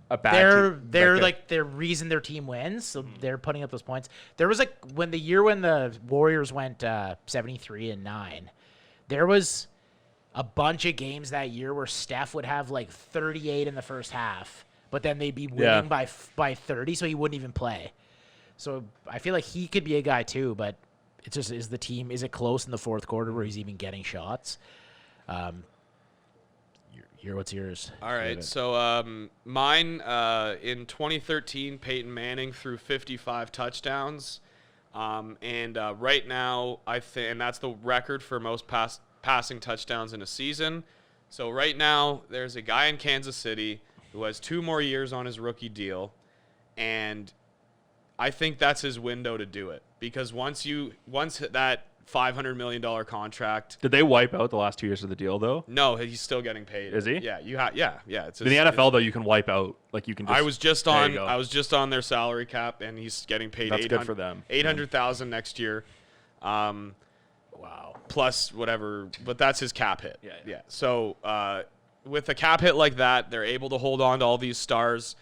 a bad they're team. they're like the reason their team wins, so they're putting up those points. There was like when the Warriors went 73-9, there was a bunch of games that year where Steph would have like 38 in the first half, but then they'd be winning by 30, so he wouldn't even play. So I feel like he could be a guy too, but it's just is it close in the fourth quarter where he's even getting shots? What's yours? All right. So mine in 2013, Peyton Manning threw 55 touchdowns, and right now I think, and that's the record for most passing touchdowns in a season. So right now there's a guy in Kansas City who has 2 more years on his rookie deal, and I think that's his window to do it because once that $500 million contract. Did they wipe out the last 2 years of the deal though? No, he's still getting paid. Is he? Yeah, It's In the NFL though, you can wipe out. Like you can. Just, I was just there you on. go. I was just on their salary cap, and he's getting paid. That's good for them. 800,000 next year. Wow. Plus whatever, but that's his cap hit. Yeah. So with a cap hit like that, they're able to hold on to all these stars.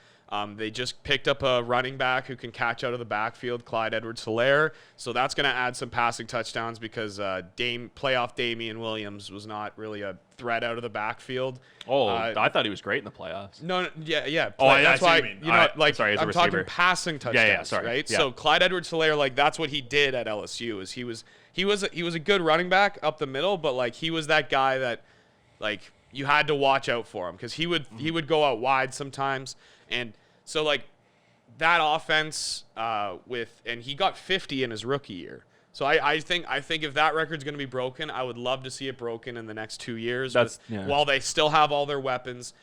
They just picked up a running back who can catch out of the backfield, Clyde Edwards-Helaire. So that's going to add some passing touchdowns because playoff Damian Williams was not really a threat out of the backfield. Oh, I thought he was great in the playoffs. No, yeah. Oh, I that's see why what you mean. you know, All right. like Sorry, as a I'm talking receiver. passing touchdowns, sorry. right? Yeah. So Clyde Edwards-Helaire, like that's what he did at LSU. Is he was a good running back up the middle, but like he was that guy that like you had to watch out for him because he would go out wide sometimes, and so like that offense and he got 50 in his rookie year. So I think if that record's going to be broken, I would love to see it broken in the next 2 years. While they still have all their weapons,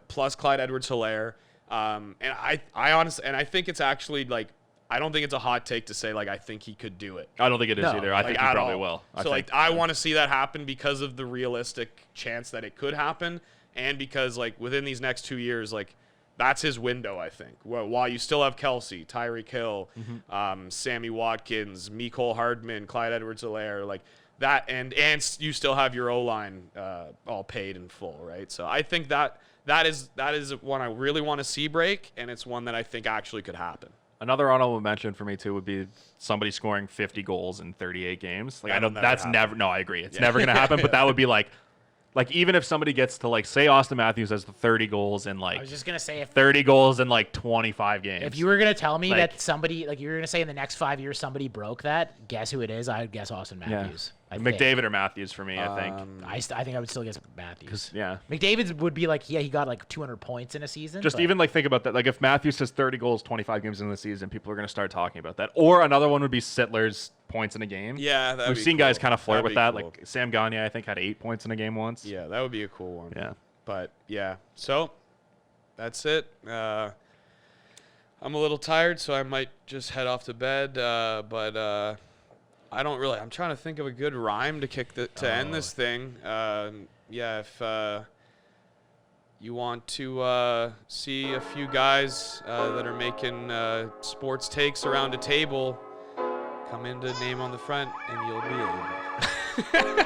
plus Clyde Edwards-Helaire. And I honestly, and I think it's actually like, I don't think it's a hot take to say like I think he could do it. I don't think it is No, either. I think he at probably all. will. I want to see that happen because of the realistic chance that it could happen, and because like within these next 2 years, like that's his window, I think. While you still have Kelsey, Tyreek Hill, Sammy Watkins, Mecole Hardman, Clyde Edwards-Helaire, like that, and you still have your O-line all paid in full, right? So I think that is one I really want to see break, and it's one that I think actually could happen. Another honorable mention for me too would be somebody scoring 50 goals in 38 games. Like I That'll know never that's happen. never. No, I agree. It's never gonna happen. But that would be like even if somebody gets to like say Austin Matthews has the 30 goals in I like was just gonna say 30 goals in like 25 games. if you were gonna tell me Like- that somebody like you were gonna say in the next 5 years somebody broke that, guess who it is? I'd guess Austin Matthews. I think. McDavid or Matthews for me, I think. I think I would still guess Matthews. Yeah. McDavid would be like, he got like 200 points in a season. Just but even like think about that. Like if Matthews has 30 goals, 25 games in the season, people are going to start talking about that. Or another one would be Sittler's points in a game. Yeah, that'd we've be seen guys cool. kind of flirt That'd with be that. cool. Like Sam Gagne, I think, had 8 points in a game once. Yeah, that would be a cool one. Yeah. But yeah, so that's it. I'm a little tired, so I might just head off to bed. But I don't really. I'm trying to think of a good rhyme to end this thing. If you want to see a few guys that are making sports takes around a table, come into Name on the Front, and you'll be able.